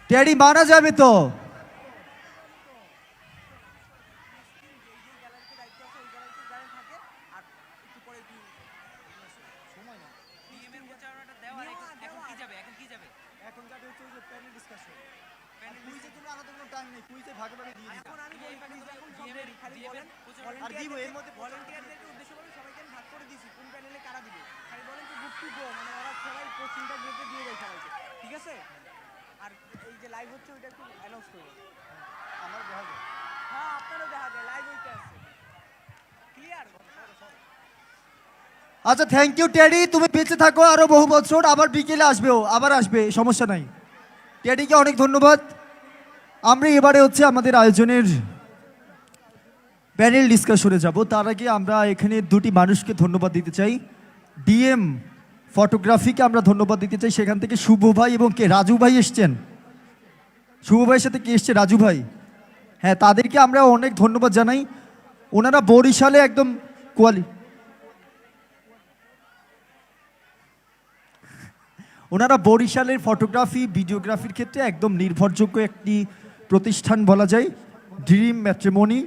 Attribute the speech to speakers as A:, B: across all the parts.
A: Teddy মানা যাবে তো? আচ্ছা, থ্যাংক ইউ টেডি, তুমি বেঁচে থাকো আরো বহু বছর, আবার বিকেলে আসবেও, আবার আসবে, সমস্যা নাই। টেডিকে অনেক ধন্যবাদ। আমরা এবারে হচ্ছে আমাদের আয়োজনের প্যানেল ডিসকাশনে যাব। তার আগে আমরা এখানে দুটি মানুষকে ধন্যবাদ দিতে চাই। ডিএম ফটোগ্রাফিকে আমরা ধন্যবাদ দিতে চাই। সেখান থেকে শুভ ভাই এবং কে রাজু ভাই এসছেন। শুভ ভাইয়ের সাথে কে এসছে? রাজু ভাই। হ্যাঁ, তাদেরকে আমরা অনেক ধন্যবাদ জানাই। ওনারা বরিশালে একদম ওনারা বরিশালের ফটোগ্রাফি ভিডিওগ্রাফির ক্ষেত্রে একদম নির্ভরযোগ্য একটি প্রতিষ্ঠান বলা যায়, ড্রিম ম্যাট্রিমনি।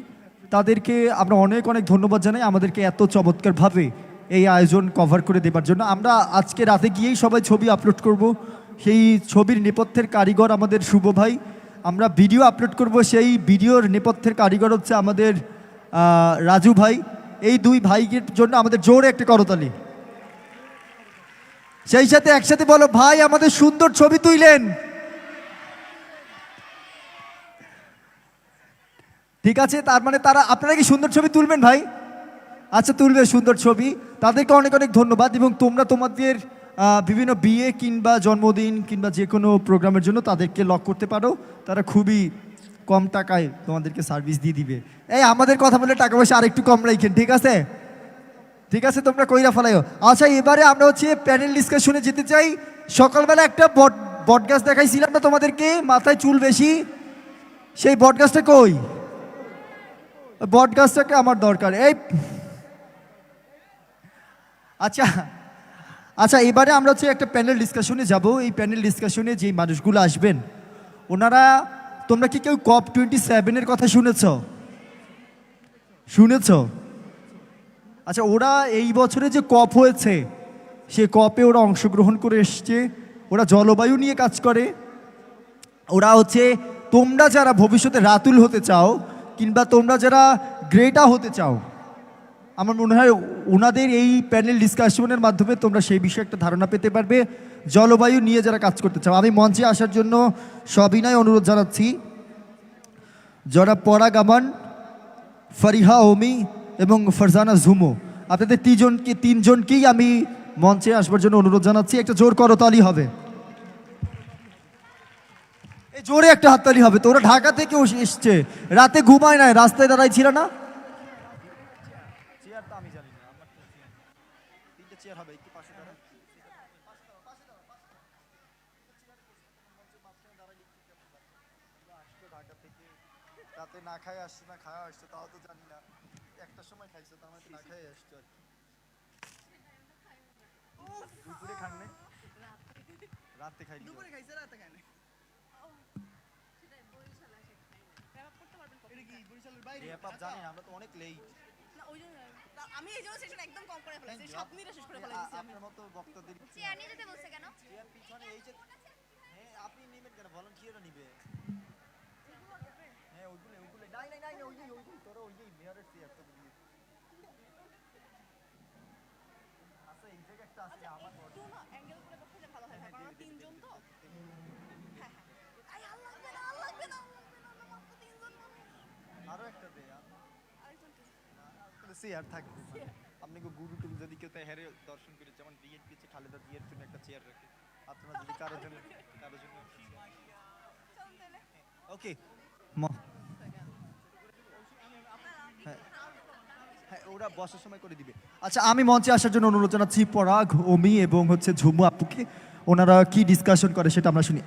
A: তাদেরকে আমরা অনেক অনেক ধন্যবাদ জানাই আমাদেরকে এত চমৎকারভাবে এই আয়োজন কভার করে দেবার জন্য। আমরা আজকে রাতে গিয়েই সবাই ছবি আপলোড করব। সেই ছবির নেপথ্যের কারিগর আমাদের শুভ ভাই। আমরা ভিডিও আপলোড করব, সেই ভিডিওর নেপথ্যের কারিগর হচ্ছে আমাদের রাজু ভাই। এই দুই ভাইয়ের জন্য আমাদের জোরে একটা করতালি। সেই সাথে একসাথে বলো, ভাই আমাদের সুন্দর ছবি তুইলেন। ঠিক আছে, তার মানে আপনারা কি সুন্দর ছবি তুলবেন ভাই? আচ্ছা, তুলবে সুন্দর ছবি। তাদেরকে অনেক অনেক ধন্যবাদ। এবং তোমরা তোমাদের বিভিন্ন বিয়ে কিংবা জন্মদিন কিংবা যে কোনো প্রোগ্রামের জন্য তাদেরকে লক করতে পারো। তারা খুবই কম টাকায় তোমাদেরকে সার্ভিস দিয়ে দিবে। এই আমাদের কথা বলে টাকা পয়সা আরেকটু কম রাখেন, ঠিক আছে? ঠিক আছে, তোমরা কইরা ফেলাইও। আচ্ছা, এবারে আমরা হচ্ছে প্যানেল ডিসকাশনে যেতে চাই। সকালবেলা একটা বট গাছ দেখাইছিলাম না তোমাদেরকে, মাথায় চুল বেশি, সেই বট গাছটা কই? বট গাছটাকে আমার দরকার। এই আচ্ছা আচ্ছা, এবারে আমরা হচ্ছে একটা প্যানেল ডিসকাশনে যাব। এই প্যানেল ডিসকাশনে যে মানুষগুলো আসবেন ওনারা, তোমরা কি কেউ COP27-এর কথা শুনেছ? আচ্ছা, ওরা এই বছরে যে কপ হয়েছে সে কপে ওরা অংশগ্রহণ করে এসছে। ওরা জলবায়ু নিয়ে কাজ করে। ওরা হচ্ছে, তোমরা যারা ভবিষ্যতে রাতুল হতে চাও কিংবা তোমরা যারা গ্রেটা হতে চাও, আমার মনে হয় ওনাদের এই প্যানেল ডিসকাশনের মাধ্যমে তোমরা সেই বিষয়ে একটা ধারণা পেতে পারবে, জলবায়ু নিয়ে যারা কাজ করতে চাও। আমি মঞ্চে আসার জন্য সবিনয় অনুরোধ জানাচ্ছি যারা পরাগ আমান, ফারিহা ওমি এবং ফারজানা ঝুমো, আপনাদের তিনজনকেই আমি মঞ্চে আসবার জন্য অনুরোধ জানাচ্ছি। একটা জোর করতালি হবে, এই জোরে একটা হাততালি হবে। তো ওরা ঢাকা থেকে এসছে, রাতে ঘুমায় নাই, রাস্তায় দাঁড়াই ছিল না। রাতে না খায় আসছো না খাওয়া আসছো তাও তো জানি না, একটা সময় খাইছো, তো আমার না খাই আসছো আর কি। দুপুরে খান নাই? রাতে খাই, দুপুরে খাইছে, রাতে খাই নাই। এটা কি বরিশালের বাইরে? জানি না, আমরা তো অনেক লেট। আমি এই জন্য সেশন একদম কম করে ফেলেছি, 7 মিনিটে শেষ করে ফেলেছি। আপনার মতো বক্তাদের চেয়ার নিয়ে যেতে বলছে কেন? চেয়ার পিছনে এই যে, হ্যাঁ আপনি নেবেন কেন? ভলান্টিয়াররা নিবে। হ্যাঁ ওইগুলো নাই নাই নাই, ওইগুলো তোরা ওইগুলো মেয়রের চেয়ার তো দিয়ে। আচ্ছা, এই জায়গায় একটা আছে আমার বড় একটু না অ্যাঙ্গেল করে বসলে ভালো হয়, কারণ আমরা তিনজন তো। হ্যাঁ হ্যাঁ, আই আল্লাহ লাগবে না, আল্লাহ লাগবে না, আমরা মাত্র তিনজন মানুষ। আরো একটা দে, আরেকজন কি? না চেয়ার থাকবে, আপনি গুরু টুরু যদি কেউ তাই হেরে দর্শন করে, যেমন বিএনপি খালেদা জিয়ার জন্য একটা চেয়ার রাখে, আপনারা যদি কারোর জন্য ওকে। হ্যাঁ, ওরা বসার সময় করে দিবে। আচ্ছা, আমি মঞ্চে আসার জন্য অনুরোধ জানাচ্ছি পরাগ, ওমি এবং হচ্ছে ঝুমু আপুকে। ওনারা কি ডিসকাশন করে সেটা আমরা শুনি।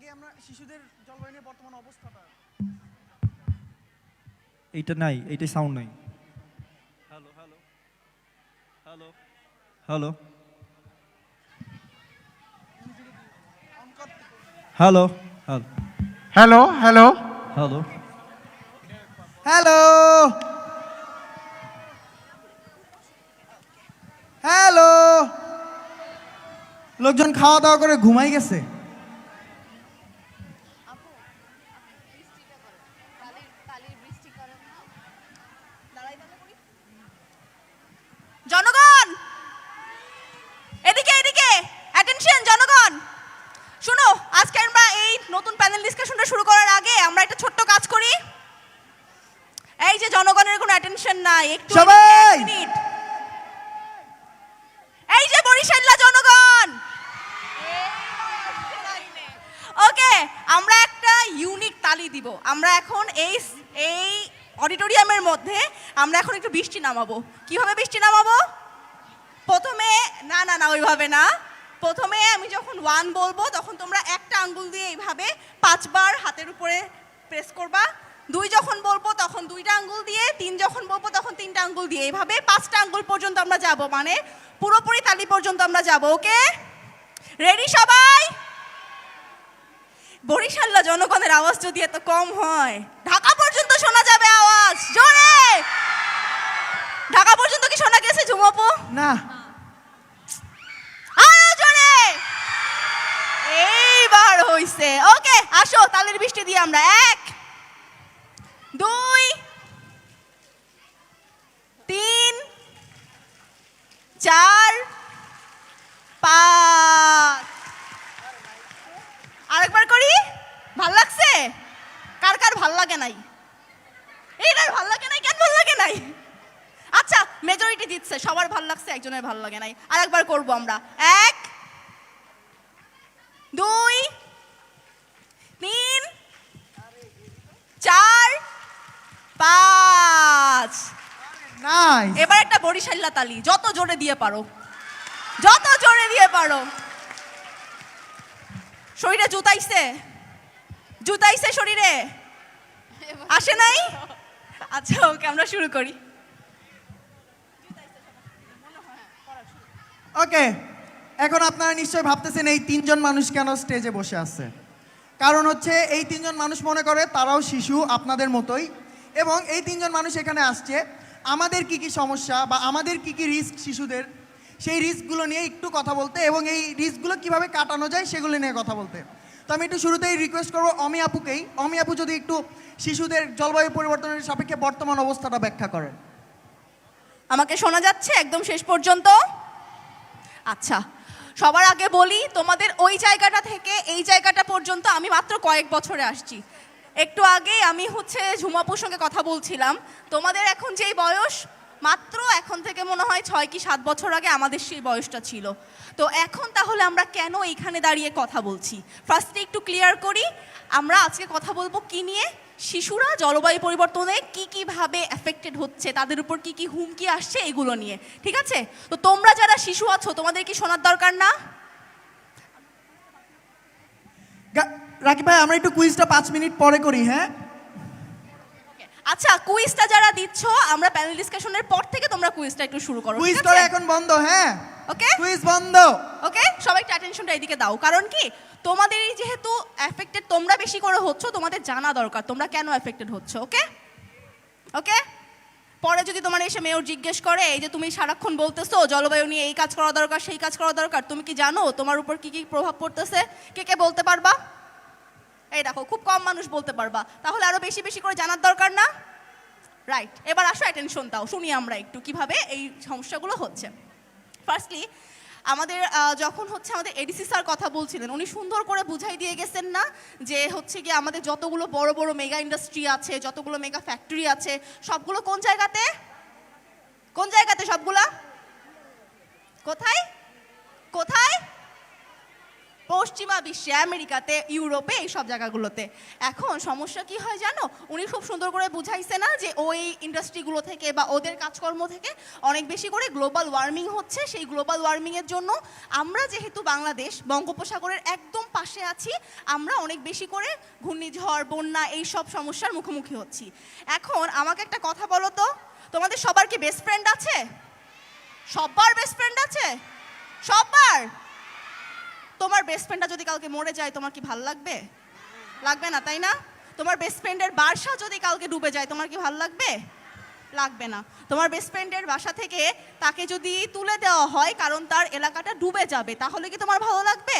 A: আগে আমরা শিশুদের জলবায়ু নিয়ে বর্তমান অবস্থাটা
B: এইটা নাই, এইটাই সাউন্ড নাই। Hello hello hello hello hello hello
C: hello hello
B: hello
A: hello hello লোকজন খাওয়া দাওয়া করে ঘুমাই গেছে।
D: জনগণ এদিকে এদিকে অ্যাটেনশন জনগণ শুনো, আজকে আমরা এই নতুন প্যানেল ডিসকাশনটা শুরু করার আগে আমরা একটা ছোট্ট কাজ করি। এই যে জনগণের কোনো অ্যাটেনশন নাই, একটু
A: সবাই!
D: মিনিট। এই যে বরিশাল্লা জনগণ, ওকে, আমরা একটা ইউনিক তালি দিব। আমরা এখন এই অডিটোরিয়ামের মধ্যে আমরা এখন একটু বৃষ্টি নামাবো। কিভাবে বৃষ্টি নামাবো? প্রথমে না না না ওইভাবে না, প্রথমে আমি যখন 1 বলবো তখন তোমরা একটা আঙ্গুল দিয়ে এইভাবে 5 বার হাতের উপরে প্রেস করবা। 2 যখন বলবো তখন 2টা আঙ্গুল দিয়ে, 3 যখন বলবো তখন 3টা আঙ্গুল দিয়ে, এইভাবে 5টা আঙ্গুল পর্যন্ত আমরা যাব, মানে পুরোপুরি তালি পর্যন্ত আমরা যাব। ওকে, রেডি সবাই? বরিশাল্লা জনগণের আওয়াজ যদি এত কম হয়, ঢাকা পর্যন্ত শোনা যাবে আওয়াজ জোরে। ঢাকা পর্যন্ত কি শোনা গেছে ঝুমাপু?
A: না,
D: আরো জোরে। এইবার হইছে। ওকে, আসো তালের বৃষ্টি দিয়ে আমরা 1 2 3 4 5। আরেকবার করি। ভাল লাগছে? কার কার ভাল লাগে নাই? এইটার ভাল লাগে নাই, কেন ভাল লাগে নাই? আচ্ছা, মেজরিটি দিচ্ছে, সবার ভাল লাগছে, একজনের ভাল লাগে নাই। আরেকবার করব আমরা। 1 2 3 4 5।
A: নাই।
D: এবার একটা বরিশাল্লা তালি, যত জোরে দিয়ে পারো, যত জোরে দিয়ে পারো। শরীরে জুতাইছে? জুতাইছে শরীরে? আসে নাই? আচ্ছা, ওকে, আমরা শুরু করি।
A: ওকে, এখন আপনারা নিশ্চয়ই ভাবতেছেন এই 3 জন মানুষ কেন স্টেজে বসে আছে। কারণ হচ্ছে এই 3 জন মানুষ মনে করে তারাও শিশু আপনাদের মতোই, এবং এই 3 জন মানুষ এখানে আসছে আমাদের কি কি সমস্যা বা আমাদের কি কি রিস্ক শিশুদের, সেই রিস্কগুলো নিয়ে একটু কথা বলতে এবং এই রিস্কগুলো কিভাবে কাটানো যায় সেগুলো নিয়ে কথা বলতে। তো আমি একটু শুরুতেই রিকোয়েস্ট করবো অমি আপুকেই। অমি আপু যদি একটু শিশুদের জলবায়ু পরিবর্তনের সাপেক্ষে বর্তমান অবস্থাটা ব্যাখ্যা করেন।
D: আমাকে শোনা যাচ্ছে একদম শেষ পর্যন্ত? আচ্ছা, সবার আগে বলি, তোমাদের ওই জায়গাটা থেকে এই জায়গাটা পর্যন্ত আমি মাত্র কয়েক বছরে আসছি। একটু আগে আমি ঝুমাপুর সঙ্গে কথা বলছিলাম, তোমাদের এখন যেই বয়স, মাত্র এখন থেকে মনে হয় 6 কি 7 বছর আগে আমাদের সেই বয়সটা ছিল। তো এখন তাহলে আমরা কেন এইখানে দাঁড়িয়ে কথা বলছি? ফার্স্টে একটু ক্লিয়ার করি, আমরা আজকে কথা বলবো কি নিয়ে? শিশুরা জলবায়ু পরিবর্তনে কীভাবে এফেক্টেড হচ্ছে, তাদের উপর কি হুমকি আসছে, এগুলো নিয়ে। ঠিক আছে? তো তোমরা যারা শিশু আছো, তোমাদের কি শোনার দরকার না?
A: রাকিব ভাই, আমরা একটু কুইজটা 5 মিনিট পরে করি, হ্যাঁ?
D: আচ্ছা, কুইজটা যারা দিচ্ছ, আমরা প্যানেল ডিসকাশনের পর থেকে তোমরা কুইজটা একটু শুরু করো।
A: কুইজ করা এখন বন্ধ, হ্যাঁ?
D: ওকে,
A: কুইজ বন্ধ।
D: ওকে, সবাই একটু অ্যাটেনশনটা এদিকে দাও। কারণ কি, তোমাদেরই যেহেতু এফেক্টেড তোমরা বেশি করে হচ্ছ, তোমাদের জানা দরকার তোমরা কেন এফেক্টেড হচ্ছ। ওকে ওকে, পরে যদি তোমার এসে মেয়র জিজ্ঞেস করে, এই যে তুমি সারাক্ষণ বলতেছো জলবায়ু নিয়ে এই কাজ করা দরকার, সেই কাজ করা দরকার, তুমি কি জানো তোমার উপর কি প্রভাব পড়তেছে? কে কে বলতে পারবা? এই দেখো, খুব কম মানুষ বলতে পারবা। তাহলে আরো বেশি বেশি করে জানার দরকার না? রাইট, এবার আসো অ্যাটেনশন দাও, শুনি আমরা একটু কিভাবে এই সমস্যাগুলো হচ্ছে। ফার্স্টলি, আমাদের যখন আমাদের এডিসি স্যার কথা বলছিলেন, উনি সুন্দর করে বুঝাই দিয়ে গেছেন না যে গিয়ে আমাদের যতগুলো বড় বড় মেগা ইন্ডাস্ট্রি আছে, যতগুলো মেগা ফ্যাক্টরি আছে, সবগুলো কোন জায়গাতে? কোন জায়গাতে সবগুলা? কোথায় কোথায়? পশ্চিমা বিশ্বে, আমেরিকাতে, ইউরোপে, এই সব জায়গাগুলোতে। এখন সমস্যা কি হয় জানো? উনি খুব সুন্দর করে বুঝাইছে না যে ওই ইন্ডাস্ট্রিগুলো থেকে বা ওদের কাজকর্ম থেকে অনেক বেশি করে গ্লোবাল ওয়ার্মিং হচ্ছে। সেই গ্লোবাল ওয়ার্মিংয়ের জন্য আমরা যেহেতু বাংলাদেশ বঙ্গোপসাগরের একদম পাশে আছি, আমরা অনেক বেশি করে ঘূর্ণিঝড়, বন্যা এই সব সমস্যার মুখোমুখি হচ্ছি। এখন আমাকে একটা কথা বলো তো, তোমাদের সবার কি বেস্ট ফ্রেন্ড আছে? সবার বেস্ট ফ্রেন্ড আছে? সবার? তোমার বেস্ট ফ্রেন্ডটা যদি কালকে মরে যায় তোমার কি ভালো লাগবে? লাগবে না, তাই না? তোমার বেস্ট ফ্রেন্ডের বাসা যদি কালকে ডুবে যায় তোমার কি ভালো লাগবে? লাগবে না। তোমার বেস্ট ফ্রেন্ডের বাসা থেকে তাকে যদি তুলে দেওয়া হয় কারণ তার এলাকাটা ডুবে যাবে, তাহলে কি তোমার ভালো লাগবে?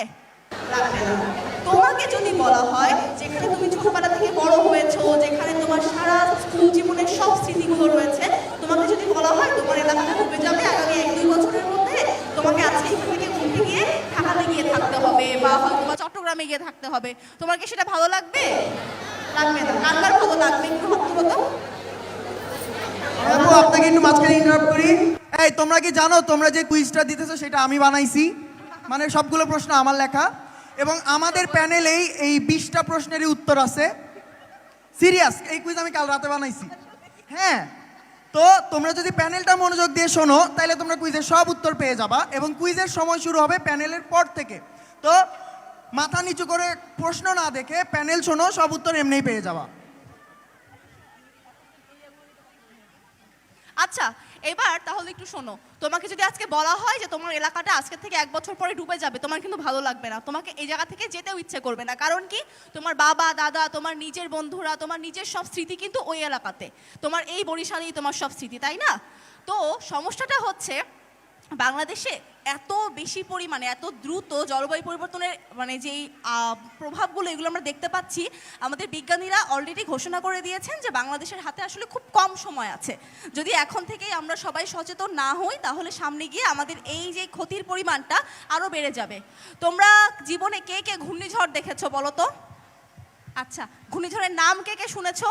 D: লাগবে না। তোমাকে যদি বলা হয় যেখানে তুমি ছোটবেলা থেকে বড় হয়েছো, যেখানে তোমার সারা স্কুল জীবনের সব স্মৃতিগুলো রয়েছে, তোমাকে যদি বলা হয় তোমার এলাকাটা ডুবে যাবে আগামী 1-2 বছরের মধ্যে, তোমাকে আজকে এখান থেকে উঠে গিয়ে ঢাকাতে গিয়ে থাকতে হবে বা হয়তো বা চট্টগ্রামে গিয়ে থাকতে হবে, তোমার কি সেটা ভালো লাগবে? লাগবে না। কার কার ভালো লাগবে একটু হাত তুলো তো।
A: আপু আপনাকে একটু মাঝখানে ইন্টারাপ্ট করি। এই তোমরা কি জানো তোমরা যে কুইজটা দিতেছো সেটা আমি বানাইছি, মানে সবগুলো প্রশ্ন আমার লেখা, এবং আমাদের প্যানেলেই এই 20টা প্রশ্নেরই উত্তর আছে। সিরিয়াস, এই কুইজ আমি কাল রাতে বানাইছি। হ্যাঁ, তো তোমরা যদি প্যানেলটা মনোযোগ দিয়ে শোনো তাহলে তোমরা কুইজের সব উত্তর পেয়ে যাবা, এবং কুইজের সময় শুরু হবে প্যানেলের পর থেকে। তো মাথা নিচু করে প্রশ্ন না দেখে প্যানেল শোনো, সব উত্তর এমনিই পেয়ে যাবা।
D: আচ্ছা, এবার তাহলে একটু শোনো, তোমাকে যদি আজকে বলা হয় যে তোমার এলাকাটা আজকে থেকে 1 বছর পরে ডুবে যাবে, তোমার কিন্তু ভালো লাগবে না, তোমাকে এই জায়গা থেকে যেতেও ইচ্ছে করবে না। কারণ কি? তোমার বাবা, দাদা, তোমার নিজের বন্ধুরা, তোমার নিজের সব স্মৃতি কিন্তু ওই এলাকাতে, তোমার এই বরিশালেই তোমার সব স্মৃতি, তাই না? তো সমস্যাটা হচ্ছে বাংলাদেশে এত বেশি পরিমাণে, এত দ্রুত জলবায়ু পরিবর্তনের মানে যেই প্রভাবগুলো এগুলো আমরা দেখতে পাচ্ছি, আমাদের বিজ্ঞানীরা অলরেডি ঘোষণা করে দিয়েছেন যে বাংলাদেশের হাতে আসলে খুব কম সময় আছে। যদি এখন থেকেই আমরা সবাই সচেতন না হই তাহলে সামনে গিয়ে আমাদের এই যে ক্ষতির পরিমাণটা আরও বেড়ে যাবে। তোমরা জীবনে কে কে ঘূর্ণিঝড় দেখেছো বলো তো? আচ্ছা, ঘূর্ণিঝড়ের নাম কে কে শুনেছো?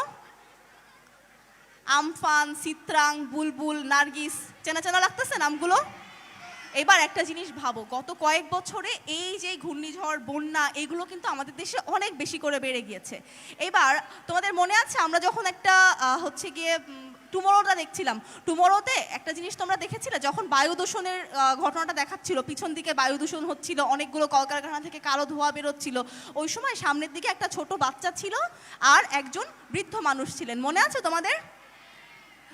D: আমফান, চিত্রাং, বুলবুল, নার্গিস, চেনা চেনা লাগতেছে নামগুলো? এবার একটা জিনিস ভাবো, গত কয়েক বছরে এই যে ঘূর্ণিঝড়, বন্যা এগুলো কিন্তু আমাদের দেশে অনেক বেশি করে বেড়ে গিয়েছে। এবার তোমাদের মনে আছে আমরা যখন একটা হচ্ছে গিয়ে টুমরোটা দেখছিলাম, টুমরোতে একটা জিনিস তোমরা দেখেছিলে, যখন বায়ু দূষণের ঘটনাটা দেখাচ্ছিল, পিছন দিকে বায়ু দূষণ হচ্ছিল, অনেকগুলো কলকারখানা থেকে কালো ধোঁয়া বেরোচ্ছিল, ওই সময় সামনের দিকে একটা ছোট বাচ্চা ছিল আর একজন বৃদ্ধ মানুষ ছিলেন, মনে আছে তোমাদের?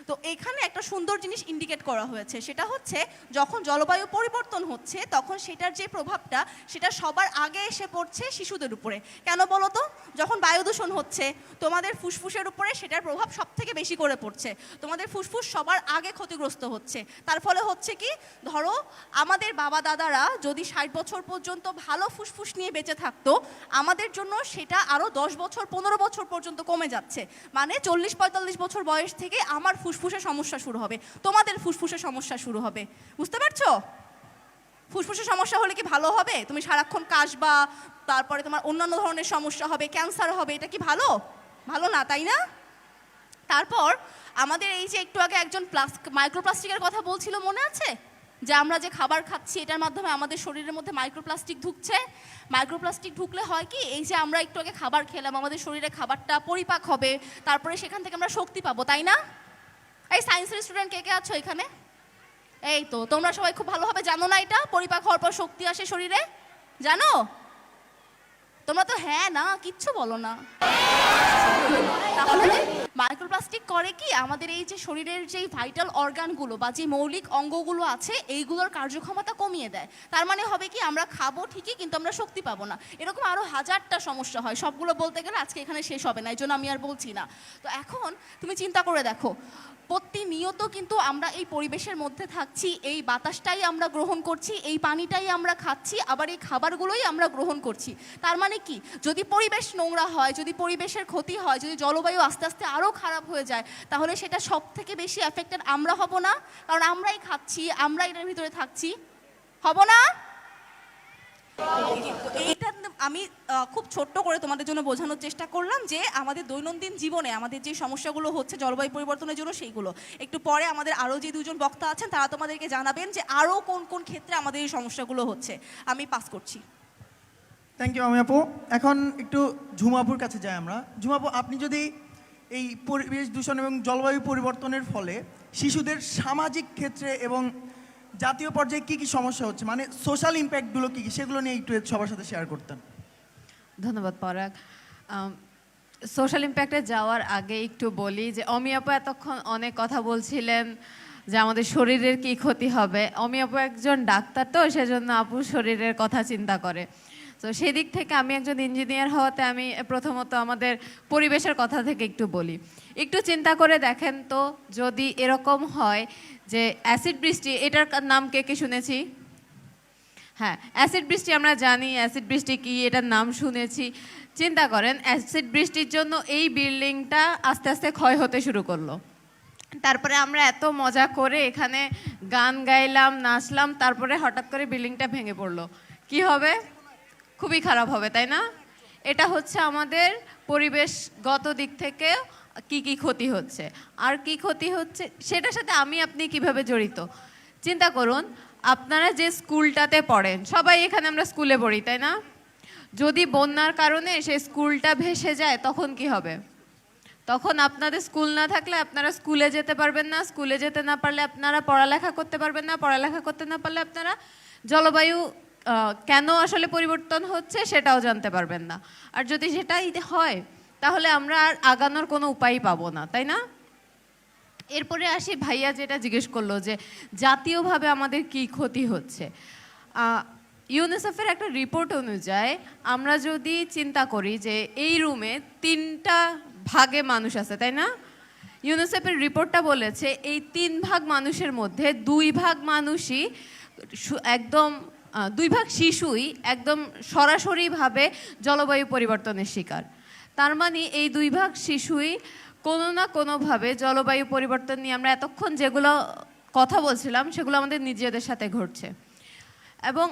D: তো এখানে একটা সুন্দর জিনিস ইন্ডিকেট করা হয়েছে, সেটা হচ্ছে যখন জলবায়ু পরিবর্তন হচ্ছে তখন সেটার যে প্রভাবটা সেটা সবার আগে এসে পড়ছে শিশুদের উপরে। কেন বলো তো? যখন বায়ু দূষণ হচ্ছে তোমাদের ফুসফুসের উপরে সেটার প্রভাব সব থেকে বেশি করে পড়ছে, তোমাদের ফুসফুস সবার আগে ক্ষতিগ্রস্ত হচ্ছে। তার ফলে হচ্ছে কি, ধরো আমাদের বাবা দাদারা যদি 60 বছর পর্যন্ত ভালো ফুসফুস নিয়ে বেঁচে থাকতো, আমাদের জন্য সেটা আরও 10 বছর 15 বছর পর্যন্ত কমে যাচ্ছে। মানে 40-45 বছর বয়স থেকে আমার ফুসফুসের সমস্যা শুরু হবে, তোমাদের ফুসফুসের সমস্যা শুরু হবে। বুঝতে পারছো? ফুসফুসের সমস্যা হলে কি ভালো হবে? তুমি সারাক্ষণ কাশবা, তারপরে তোমার অন্যান্য ধরনের সমস্যা হবে, ক্যান্সার হবে, এটা কি ভালো? ভালো না, তাই না? তারপর আমাদের এই যে একটু আগে একজন মাইক্রোপ্লাস্টিকের কথা বলছিল, মনে আছে? যে আমরা যে খাবার খাচ্ছি এটার মাধ্যমে আমাদের শরীরের মধ্যে মাইক্রোপ্লাস্টিক ঢুকছে। মাইক্রোপ্লাস্টিক ঢুকলে হয় কি, এই যে আমরা একটু আগে খাবার খেলাম, আমাদের শরীরে খাবারটা পরিপাক হবে, তারপরে সেখান থেকে আমরা শক্তি পাবো, তাই না? এই সায়েন্সের স্টুডেন্ট কে কে আছো এখানে? এই তো তোমরা সবাই খুব ভালোভাবে জানো না এটা পরিপাক হওয়ার পর শক্তি আসে শরীরে, জানো? তোমরা তো হ্যাঁ না কিচ্ছু বলো না। তাহলে মাইক্রোপ্লাস্টিক করে কি, আমাদের এই যে শরীরের যে ভাইটাল অর্গানগুলো বা যে মৌলিক অঙ্গগুলো আছে এইগুলোর কার্যক্ষমতা কমিয়ে দেয়। তার মানে হবে কি, আমরা খাবো ঠিকই কিন্তু আমরা শক্তি পাবো না। এরকম আরও হাজারটা সমস্যা হয়, সবগুলো বলতে গেলে আজকে এখানে শেষ হবে না, এই জন্য আমি আর বলছি না। তো এখন তুমি চিন্তা করে দেখো, প্রতিনিয়ত কিন্তু আমরা এই পরিবেশের মধ্যে থাকছি, এই বাতাসটাই আমরা গ্রহণ করছি, এই পানিটাই আমরা খাচ্ছি, আবার এই খাবারগুলোই আমরা গ্রহণ করছি। তার মানে কি, যদি পরিবেশ নোংরা হয়, যদি পরিবেশের ক্ষতি হয়, যদি জলবায়ু আস্তে আস্তে আরও খারাপ হয়ে যায়, তাহলে সেটা সব থেকে বেশি এফেক্টেড আমরা হব না? কারণ আমরাই খাচ্ছি, আমরা এটার ভিতরে থাকছি, হব না? এটা আমি খুব ছোট্ট করে তোমাদের জন্য বোঝানোর চেষ্টা করলাম যে আমাদের দৈনন্দিন জীবনে আমাদের যে সমস্যাগুলো হচ্ছে জলবায়ু পরিবর্তনের জন্য, সেইগুলো একটু পরে আমাদের আরও যে দুজন বক্তা আছেন তারা তোমাদেরকে জানাবেন যে আরও কোন কোন ক্ষেত্রে আমাদের এই সমস্যাগুলো হচ্ছে। আমি পাস করছি।
A: থ্যাংক ইউ আমি আপু। এখন একটু ঝুমাপুর কাছে যাই আমরা। ঝুমাপু, আপনি যদি এই পরিবেশ দূষণ এবং জলবায়ু পরিবর্তনের ফলে শিশুদের সামাজিক ক্ষেত্রে এবং জাতীয় পর্যায়ে কী কী সমস্যা হচ্ছে, মানে সোশ্যাল ইম্প্যাক্টগুলো কী কী, সেগুলো নিয়ে একটু সবার সাথে শেয়ার করতেন।
C: ধন্যবাদ পরাগ। সোশ্যাল ইম্প্যাক্টে যাওয়ার আগে একটু বলি যে অমি আপু এতক্ষণ অনেক কথা বলছিলেন যে আমাদের শরীরের কি ক্ষতি হবে। অমি আপু একজন ডাক্তার, তো সেজন্য আপু শরীরের কথা চিন্তা করে। তো সেই দিক থেকে আমি একজন ইঞ্জিনিয়ার হওয়াতে আমি প্রথমত আমাদের পরিবেশের কথা থেকে একটু বলি। একটু চিন্তা করে দেখেন তো, যদি এরকম হয় যে অ্যাসিড বৃষ্টি, এটার নাম কে কে শুনেছি? হ্যাঁ, অ্যাসিড বৃষ্টি আমরা জানি অ্যাসিড বৃষ্টি কি, এটার নাম শুনেছি। চিন্তা করেন অ্যাসিড বৃষ্টির জন্য এই বিল্ডিংটা আস্তে আস্তে ক্ষয় হতে শুরু করলো। তারপরে আমরা এত মজা করে এখানে গান গাইলাম, নাচলাম, তারপরে হঠাৎ করে বিল্ডিংটা ভেঙে পড়লো। কি হবে? খুবই খারাপ হবে, তাই না? এটা হচ্ছে আমাদের পরিবেশগত দিক থেকে কি কি ক্ষতি হচ্ছে। আর কি ক্ষতি হচ্ছে সেটার সাথে আমি আপনি কিভাবে জড়িত চিন্তা করুন। আপনারা যে স্কুলটাতে পড়েন, সবাই এখানে আমরা স্কুলে পড়ি, তাই না? যদি বন্যার কারণে সেই স্কুলটা ভেসে যায় তখন কি হবে? তখন আপনাদের স্কুল না থাকলে আপনারা স্কুলে যেতে পারবেন না, স্কুলে যেতে না পারলে আপনারা পড়ালেখা করতে পারবেন না, পড়ালেখা করতে না পারলে আপনারা জলবায়ু কেন আসলে পরিবর্তন হচ্ছে সেটাও জানতে পারবেন না। আর যদি সেটাই হয় তাহলে আমরা আর আগানোর কোনো উপায়ই পাবো না, তাই না? এরপরে আসি, ভাইয়া যেটা জিজ্ঞেস করলো যে জাতীয়ভাবে আমাদের কি ক্ষতি হচ্ছে। ইউনিসেফের একটা রিপোর্ট অনুযায়ী আমরা যদি চিন্তা করি যে এই রুমে 3টা ভাগে মানুষ আছে, তাই না? ইউনিসেফের রিপোর্টটা বলেছে এই 3 ভাগ মানুষের মধ্যে 2 ভাগ মানুষই একদম 2 ভাগ শিশুই একদম সরাসরিভাবে জলবায়ু পরিবর্তনের শিকার। তার মানে এই 2 ভাগ শিশুই কোনো না কোনোভাবে জলবায়ু পরিবর্তন নিয়ে আমরা এতক্ষণ যেগুলো কথা বলছিলাম সেগুলো আমাদের নিজেদের সাথে ঘটছে। এবং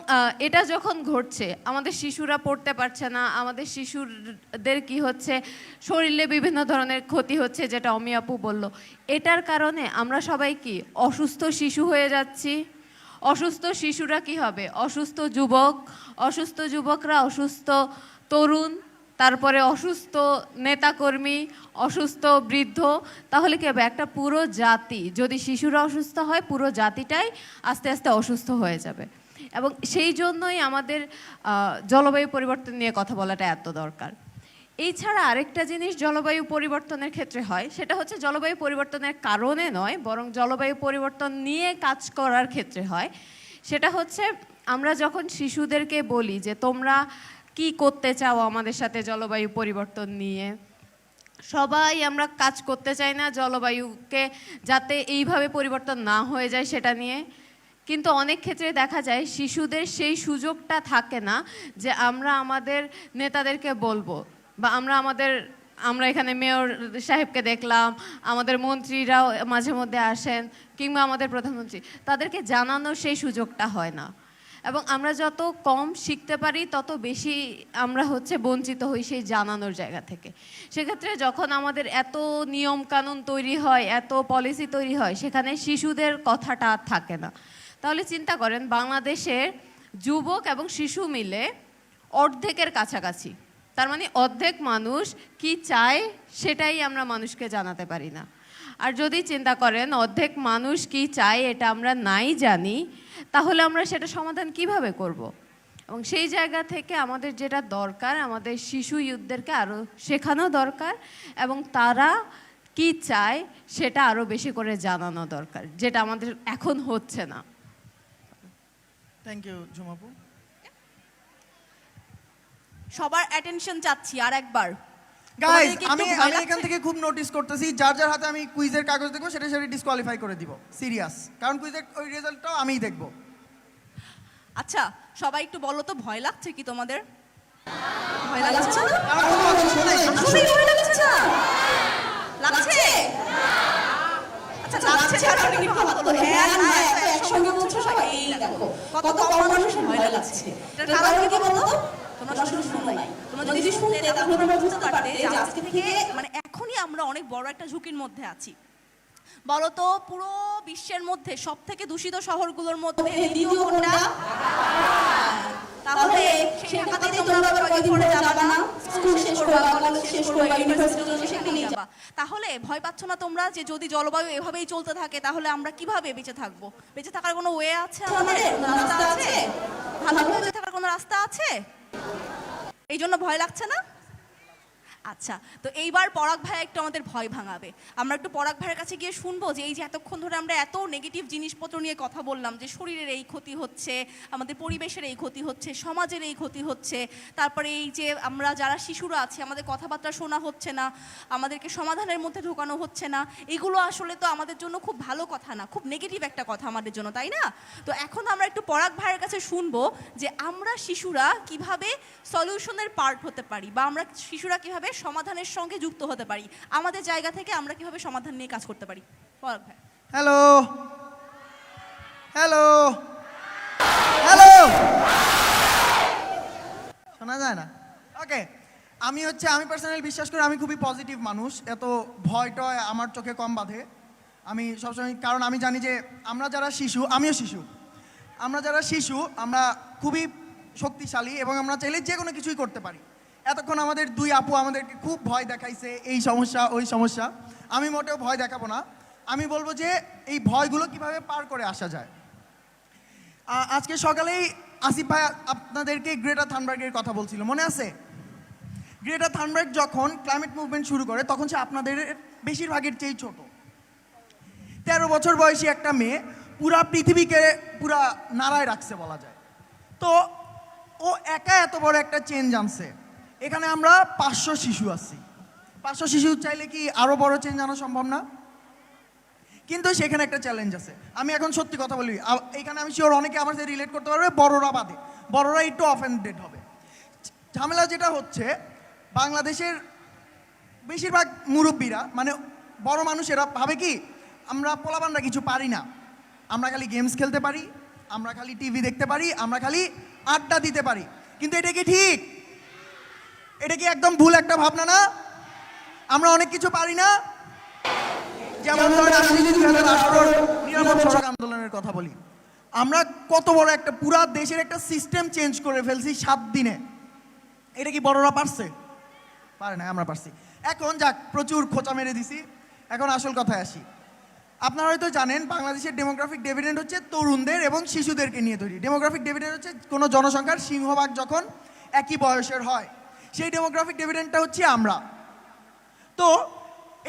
C: এটা যখন ঘটছে আমাদের শিশুরা পড়তে পারছে না, আমাদের শিশুদের কি হচ্ছে, শরীরে বিভিন্ন ধরনের ক্ষতি হচ্ছে, যেটা অমি আপু বলল। এটার কারণে আমরা সবাই কি অসুস্থ শিশু হয়ে যাচ্ছি। অসুস্থ শিশুরা কি হবে? অসুস্থ যুবক, অসুস্থ যুবকরা অসুস্থ তরুণ, তারপরে অসুস্থ নেতাকর্মী, অসুস্থ বৃদ্ধ। তাহলে কি হবে? একটা পুরো জাতি, যদি শিশুরা অসুস্থ হয় পুরো জাতিটাই আস্তে আস্তে অসুস্থ হয়ে যাবে। এবং সেই জন্যই আমাদের জলবায়ু পরিবর্তন নিয়ে কথা বলাটা এত দরকার। এই ছাড়া আরেকটা জিনিস জলবায়ু পরিবর্তনের ক্ষেত্রে হয়, সেটা হচ্ছে জলবায়ু পরিবর্তনের কারণে নয়, বরং জলবায়ু পরিবর্তন নিয়ে কাজ করার ক্ষেত্রে হয়। সেটা হচ্ছে আমরা যখন শিশুদেরকে বলি যে তোমরা কি করতে চাও আমাদের সাথে জলবায়ু পরিবর্তন নিয়ে, সবাই আমরা কাজ করতে চাই না জলবায়ুকে যাতে এইভাবে পরিবর্তন না হয়ে যায় সেটা নিয়ে। কিন্তু অনেক ক্ষেত্রে দেখা যায় শিশুদের সেই সুযোগটা থাকে না যে আমরা আমাদের নেতাদেরকে বলবো, বা আমরা এখানে মেয়র সাহেবকে দেখলাম, আমাদের মন্ত্রীরাও মাঝে মধ্যে আসেন, কিংবা আমাদের প্রধানমন্ত্রী, তাদেরকে জানানোর সেই সুযোগটা হয় না। এবং আমরা যত কম শিখতে পারি তত বেশি আমরা বঞ্চিত হই সেই জানানোর জায়গা থেকে। সেক্ষেত্রে যখন আমাদের এত নিয়ম কানুন তৈরি হয়, এত পলিসি তৈরি হয়, সেখানে শিশুদের কথাটা আর থাকে না। তাহলে চিন্তা করেন বাংলাদেশের যুবক এবং শিশু মিলে অর্ধেকের কাছাকাছি, তার মানে অর্ধেক মানুষ কি চায় সেটাই আমরা মানুষকে জানাতে পারি না। আর যদি চিন্তা করেন অর্ধেক মানুষ কি চায় এটা আমরা নাই জানি, তাহলে আমরা সেটা সমাধান কিভাবে করব? এবং সেই জায়গা থেকে আমাদের যেটা দরকার, আমাদের শিশু ইউথদেরকে আরও শেখানো দরকার এবং তারা কি চায় সেটা আরও বেশি করে জানানো দরকার, যেটা আমাদের এখন হচ্ছে না।
B: থ্যাংক ইউ ঝুমাপু।
D: সবার অ্যাটেনশন চাচ্ছি আর একবার।
A: গাইস,
D: তোমাদের কি
A: আমি
D: একটু ভয়
A: আমি এখান
D: লাগছে?
A: থেকে খুব নোটিস করতেছি যার যার হাতে আমি কুইজের কাগজ দেখবো সেটা ডিসকোয়ালিফাই করে দিব, সিরিয়াস। কারণ কুইজের ওই রেজাল্টটাও আমিই দেখবো।
D: আচ্ছা, সবাই একটু বলো তো, ভয় লাগছে কি তোমাদের? ভয় লাগছে না?
A: আমার কোনো অপশন নেই।
D: আসলেই ভয় লাগছে না? লাগছে? আচ্ছা, লাগছে কারণ কি ভালো তো? হ্যাঁ না একসঙ্গে বলছো সবাই, এই দেখো কত কম মানুষের ভয় লাগছে। এটার কারণ কি বলো তো? তোমরা আসলে শুনো নাই। তোমরা যদি শুনতে তাহলে তোমরা বুঝতে পারতে যে আজকে থেকে মানে এখনই আমরা অনেক বড় একটা ঝুঁকির মধ্যে আছি। বলো তো, পুরো বিশ্বের মধ্যে সবথেকে দূষিত শহরগুলোর মধ্যে দ্বিতীয় কোনটা? তাহলে সেই ঢাকাতেই তোমরা কয়েকদিন পরে যাবা না, স্কুল শেষ করবা, কলেজ শেষ করবা, ইউনিভার্সিটি সেখানেই যাবা। তাহলে ভয় পাচ্ছ না তোমরা যে যদি জলবায়ু এভাবেই চলতে থাকে তাহলে আমরা কিভাবে বেঁচে থাকবো? বেঁচে থাকার কোনো ওয়ে আছে আমাদের? রাস্তা আছে? ভালোভাবে বেঁচে থাকার কোনো রাস্তা আছে? এই জন্য ভয় লাগছে না? আচ্ছা, তো এইবার পরাগ ভাই একটু আমাদের ভয় ভাঙাবে। আমরা একটু পরাগ ভাইয়ের কাছে গিয়ে শুনবো যে এই যে এতক্ষণ ধরে আমরা এত নেগেটিভ জিনিসপত্র নিয়ে কথা বললাম, যে শরীরের এই ক্ষতি হচ্ছে, আমাদের পরিবেশের এই ক্ষতি হচ্ছে, সমাজের এই ক্ষতি হচ্ছে, তারপরে এই যে আমরা যারা শিশুরা আছি আমাদের কথাবার্তা শোনা হচ্ছে না, আমাদেরকে সমাধানের মধ্যে ঢোকানো হচ্ছে না, এগুলো আসলে তো আমাদের জন্য খুব ভালো কথা না, খুব নেগেটিভ একটা কথা আমাদের জন্য, তাই না? তো এখন আমরা একটু পরাগ ভাইয়ের কাছে শুনবো যে আমরা শিশুরা কিভাবে সলিউশনের পার্ট হতে পারি, বা আমরা শিশুরা কিভাবে সমাধানের সঙ্গে যুক্ত হতে পারি, আমাদের জায়গা থেকে আমরা কিভাবে সমাধান নিয়ে কাজ করতে পারি। পরাগ ভাই।
A: হ্যালো হ্যালো হ্যালো, শোনা যায় না? ওকে, আমি পার্সোনালি বিশ্বাস করি আমি খুবই পজিটিভ মানুষ, এত ভয় টয় আমার চোখে কম বাঁধে। আমি সবসময়, কারণ আমি জানি যে আমরা যারা শিশু, আমিও শিশু, আমরা যারা শিশু আমরা খুবই শক্তিশালী এবং আমরা চাইলে যে কোনো কিছুই করতে পারি। এতক্ষণ আমাদের দুই আপু আমাদেরকে খুব ভয় দেখাইছে, এই সমস্যা ওই সমস্যা। আমি মোটেও ভয় দেখাবো না, আমি বলবো যে এই ভয়গুলো কিভাবে পার করে আসা যায়। আজকে সকালেই আসিফ ভাই আপনাদেরকে গ্রেটা থানবার্গের কথা বলছিল, মনে আছে? গ্রেটা থানবার্গ যখন ক্লাইমেট মুভমেন্ট শুরু করে তখন সে আপনাদের বেশিরভাগের চেয়ে ছোট। 13 বছর বয়সী একটা মেয়ে পুরা পৃথিবীকে পুরা নাড়ায় রাখছে বলা যায়। তো ও একা এত বড় একটা চেঞ্জ আনছে। এখানে আমরা 500 শিশু আছি, 500 শিশু চাইলে কি আরো বড় চেঞ্জ আনা সম্ভব না? কিন্তু সেখানে একটা চ্যালেঞ্জ আছে। আমি এখন সত্যি কথা বলি, এখানে আমি শিওর অনেকে আমার সাথে রিলেট করতে পারবে, বড়রা বাদে, বড়রা একটু অফেন্ডেড হবে। ঝামেলা যেটা হচ্ছে, বাংলাদেশের বেশিরভাগ মুরব্বীরা মানে বড় মানুষেরা ভাবে কি আমরা পোলাপানরা কিছু পারি না, আমরা খালি গেমস খেলতে পারি, আমরা খালি টিভি দেখতে পারি, আমরা খালি আড্ডা দিতে পারি। কিন্তু এটা কি ঠিক? এটা কি একদম ভুল একটা ভাবনা না? আমরা অনেক কিছু পারি না। যেমন ধরেন আমি যদি 2018 নিরাপদ সড়ক আন্দোলনের কথা বলি, আমরা কত বড় একটা পুরা দেশের একটা সিস্টেম চেঞ্জ করে ফেলছি 7 দিনে। এটা কি বড়রা পারছে? পারে না, আমরা পারছি। এখন যাক, প্রচুর খোঁচা মেরে দিছি, এখন আসল কথায় আসি। আপনারা হয়তো জানেন বাংলাদেশের ডেমোগ্রাফিক ডিভিডেন্ড হচ্ছে তরুণদের এবং শিশুদেরকে নিয়ে তৈরি। ডেমোগ্রাফিক ডিভিডেন্ড হচ্ছে কোনো জনসংখ্যার সিংহভাগ যখন একই বয়সের হয়, সেই ডেমোগ্রাফিক ডিভিডেন্ডটা হচ্ছে আমরা। তো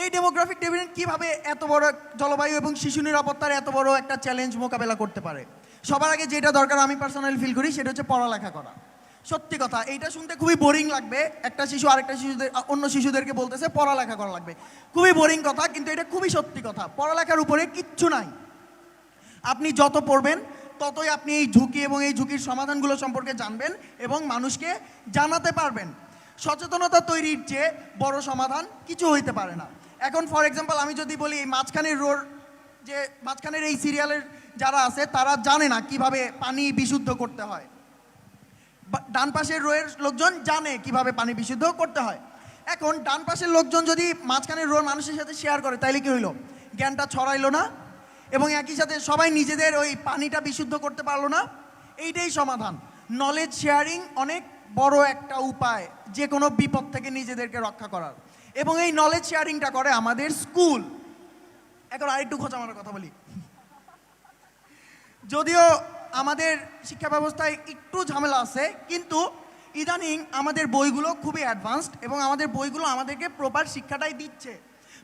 A: এই ডেমোগ্রাফিক ডিভিডেন্ড কিভাবে এত বড় জলবায়ু এবং শিশু নিরাপত্তার এত বড় একটা চ্যালেঞ্জ মোকাবেলা করতে পারে? সবার আগে যেটা দরকার আমি পার্সোনালি ফিল করি সেটা হচ্ছে পড়ালেখা করা। সত্যি কথা, এইটা শুনতে খুবই বোরিং লাগবে, একটা শিশু আরেকটা অন্য শিশুদেরকে বলতেছে পড়ালেখা করা লাগবে, খুবই বোরিং কথা, কিন্তু এটা খুবই সত্যি কথা। পড়ালেখার উপরে কিচ্ছু নাই। আপনি যত পড়বেন ততই আপনি এই ঝুঁকি এবং এই ঝুঁকির সমাধানগুলো সম্পর্কে জানবেন এবং মানুষকে জানাতে পারবেন। সচেতনতা তৈরির চেয়ে বড় সমাধান কিছু হইতে পারে না। এখন ফর এক্সাম্পল আমি যদি বলি, মাঝখানের এই সিরিয়ালের যারা আছে তারা জানে না কিভাবে পানি বিশুদ্ধ করতে হয়, ডান পাশের রোয়ের লোকজন জানে কিভাবে পানি বিশুদ্ধ করতে হয়। এখন ডান পাশের লোকজন যদি মাঝখানের রোর মানুষের সাথে শেয়ার করে তাইলে কি হইলো? জ্ঞানটা ছড়াইলো না এবং একই সাথে সবাই নিজেদের ওই পানিটা বিশুদ্ধ করতে পারলো না। এইটাই সমাধান। নলেজ শেয়ারিং অনেক বড় একটা উপায় যে কোনো বিপদ থেকে নিজেদেরকে রক্ষা করার, এবং এই নলেজ শেয়ারিংটা করে আমাদের স্কুল। এখন আরেকটু খোঁচা মারার কথা বলি, যদিও আমাদের শিক্ষা ব্যবস্থায় একটু ঝামেলা আছে, কিন্তু ইদানিং আমাদের বইগুলো খুবই অ্যাডভান্সড এবং আমাদের বইগুলো আমাদেরকে প্রপার শিক্ষাটাই দিচ্ছে।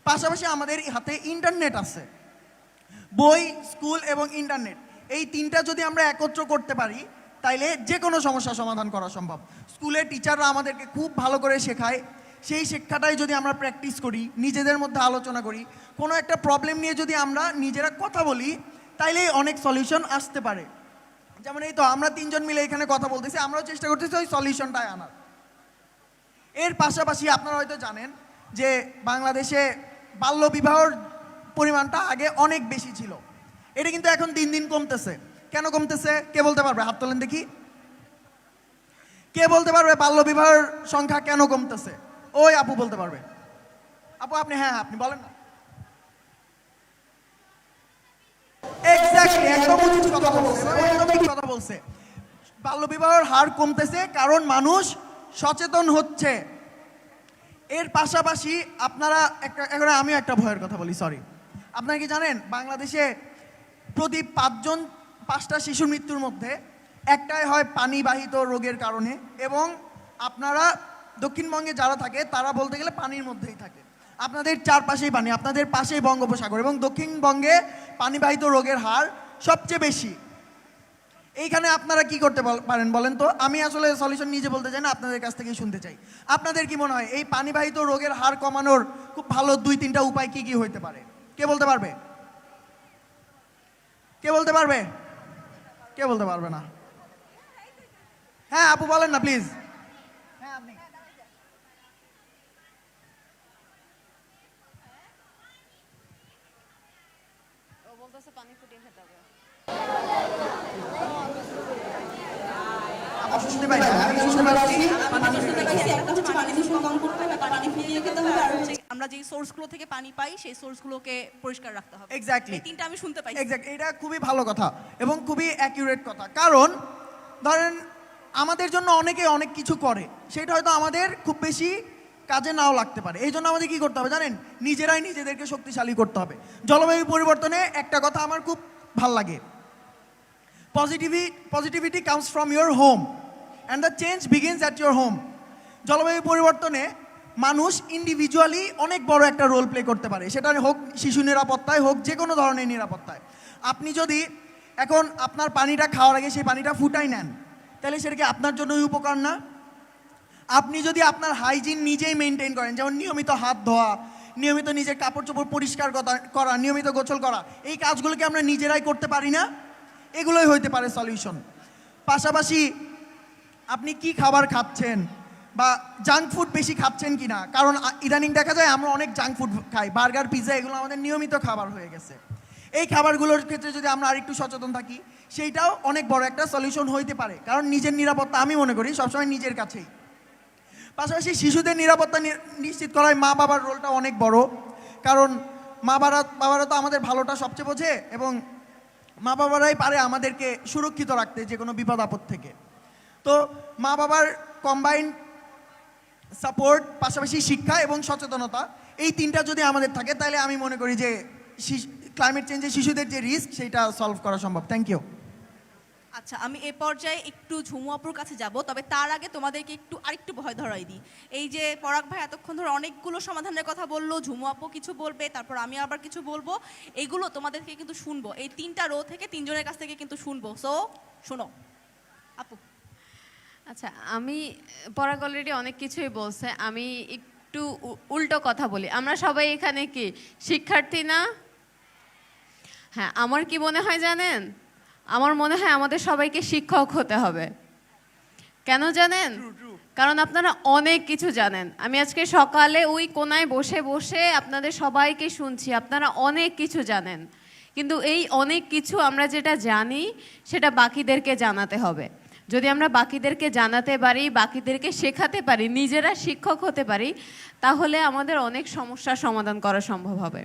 A: পাশাপাশি আমাদের হাতে ইন্টারনেট আছে। বই, স্কুল এবং ইন্টারনেট, এই তিনটা যদি আমরা একত্র করতে পারি তাইলে যে কোনো সমস্যার সমাধান করা সম্ভব। স্কুলের টিচাররা আমাদেরকে খুব ভালো করে শেখায়, সেই শিক্ষাটাই যদি আমরা প্র্যাকটিস করি, নিজেদের মধ্যে আলোচনা করি, কোনো একটা প্রবলেম নিয়ে যদি আমরা নিজেরা কথা বলি তাইলে অনেক সলিউশন আসতে পারে। যেমন এই তো আমরা 3 জন মিলে এখানে কথা বলতেছি, আমরাও চেষ্টা করতেছি ওই সলিউশনটাই আনার। এর পাশাপাশি আপনারা হয়তো জানেন যে বাংলাদেশে বাল্যবিবাহর পরিমাণটা আগে অনেক বেশি ছিল, এটা কিন্তু এখন দিন দিন কমতেছে। কেন কমতেছে কে বলতে পারবে? হাত তোলেন দেখি, কে বলতে পারবে বাল্যবিবাহের সংখ্যা কেন কমতেছে? ওই আপু বলতে পারবে। আপু আপনি, হ্যাঁ আপনি বলেন না। এক্স্যাক্টলি, একদম উচিত কথা বলছে, একদম ঠিক কথা বলছে। বাল্যবিবাহের হার কমতেছে কারণ মানুষ সচেতন হচ্ছে। এর পাশাপাশি আপনারা এখন আমিও একটা ভয়ের কথা বলি, সরি। আপনারা কি জানেন বাংলাদেশে প্রতি 5টা শিশুর মৃত্যুর মধ্যে একটাই হয় পানিবাহিত রোগের কারণে, এবং
E: আপনারা দক্ষিণবঙ্গে যারা থাকে তারা বলতে গেলে পানির মধ্যেই থাকে, আপনাদের চারপাশেই পানি, আপনাদের পাশেই বঙ্গোপসাগর, এবং দক্ষিণবঙ্গে পানিবাহিত রোগের হার সবচেয়ে বেশি। এইখানে আপনারা কি করতে পারেন বলেন তো? আমি আসলে সলিউশন নিজে বলতে চাই না, আপনাদের কাছ থেকেই শুনতে চাই। আপনাদের কি মনে হয় এই পানিবাহিত রোগের হার কমানোর খুব ভালো 2-3টা উপায় কি কি হইতে পারে? কে বলতে পারবে? কে বলতে পারবে? কে বলতে পারবে না? হ্যাঁ আপু বলেন না প্লিজ। হ্যাঁ আপনি। আপু শুনতে পাই না, আমি শুনতে পাচ্ছি।
D: আমরা যে সোর্সগুলো থেকে পানি পাই সেই সোর্সগুলোকে পরিষ্কার রাখতে হবে।
E: এক্স্যাক্টলি,
D: এই তিনটা আমি শুনতে পাই।
E: এক্স্যাক্ট, এটা খুবই ভালো কথা এবং খুবই অ্যাকিউরেট কথা। কারণ ধরেন আমাদের জন্য অনেকে অনেক কিছু করে, সেটা হয়তো আমাদের খুব বেশি কাজে নাও লাগতে পারে। এই জন্য আমাদের কি করতে হবে জানেন? নিজেরাই নিজেদেরকে শক্তিশালী করতে হবে। জলবায়ু পরিবর্তনে একটা কথা আমার খুব ভাল লাগে, positivity comes from your home and the change begins at your home. জলবায়ু পরিবর্তনে মানুষ ইন্ডিভিজুয়ালি অনেক বড় একটা রোল প্লে করতে পারে, সেটা হোক শিশু নিরাপত্তায়, হোক যে কোনো ধরনের নিরাপত্তায়। আপনি যদি এখন আপনার পানিটা খাওয়ার আগে সেই পানিটা ফুটাই নেন, তাহলে সেটা কি আপনার জন্যই উপকার না? আপনি যদি আপনার হাইজিন নিজেই মেনটেন করেন, যেমন নিয়মিত হাত ধোয়া, নিয়মিত নিজের কাপড় চোপড় পরিষ্কার করা, নিয়মিত গোসল করা, এই কাজগুলোকে আমরা নিজেরাই করতে পারি না? এগুলোই হইতে পারে সলিউশন। পাশাপাশি আপনি কি খাবার খাচ্ছেন বা জাঙ্ক ফুড বেশি খাচ্ছেন কি না, কারণ ইদানিং দেখা যায় আমরা অনেক জাঙ্ক ফুড খাই, বার্গার পিৎজা এগুলো আমাদের নিয়মিত খাবার হয়ে গেছে। এই খাবারগুলোর ক্ষেত্রে যদি আমরা আরেকটু সচেতন থাকি, সেইটাও অনেক বড় একটা সলিউশন হইতে পারে। কারণ নিজের নিরাপত্তা আমি মনে করি সবসময় নিজের কাছেই। পাশাপাশি শিশুদের নিরাপত্তা নিশ্চিত করায় মা বাবার রোলটা অনেক বড়, কারণ বাবারা তো আমাদের ভালোটা সবচেয়ে বোঝে এবং মা বাবারাই পারে আমাদেরকে সুরক্ষিত রাখতে যে কোনো বিপদ আপদ থেকে। তো মা বাবার কম্বাইন্ড সাপোর্ট, পাশাপাশি শিক্ষা এবং সচেতনতা, এই তিনটা যদি আমাদের থাকে তাহলে আমি মনে করি যে ক্লাইমেট চেঞ্জে শিশুদের যে রিস্ক সেইটা সলভ করা সম্ভব। Thank you.
D: আচ্ছা, আমি এ পর্যায়ে একটু ঝুমু আপুর কাছে যাব, তবে তার আগে তোমাদেরকে আরেকটু ভয় ধরাই দিই। এই যে পরাগ ভাই এতক্ষণ ধরে অনেকগুলো সমাধানের কথা বললো, ঝুমু আপু কিছু বলবে, তারপর আমি আবার কিছু বলবো, এইগুলো তোমাদেরকে কিন্তু শুনবো। এই 3টা রো থেকে 3জনের কাছ থেকে কিন্তু শুনবো। সো শোনো আপু।
C: আচ্ছা, আমি পরাগ অলরেডি অনেক কিছুই বলছে, আমি একটু উল্টো কথা বলি। আমরা সবাই এখানে কি শিক্ষার্থী না? হ্যাঁ, আমার কি মনে হয় জানেন? আমার মনে হয় আমাদের সবাইকে শিক্ষক হতে হবে। কেন জানেন? কারণ আপনারা অনেক কিছু জানেন। আমি আজকে সকালে ওই কোনায় বসে বসে আপনাদের সবাইকে শুনছি, আপনারা অনেক কিছু জানেন, কিন্তু এই অনেক কিছু আমরা যেটা জানি সেটা বাকিদেরকে জানাতে হবে। যদি আমরা বাকিদেরকে জানাতে পারি, বাকিদেরকে শেখাতে পারি, নিজেরা শিক্ষক হতে পারি, তাহলে আমাদের অনেক সমস্যার সমাধান করা সম্ভব হবে।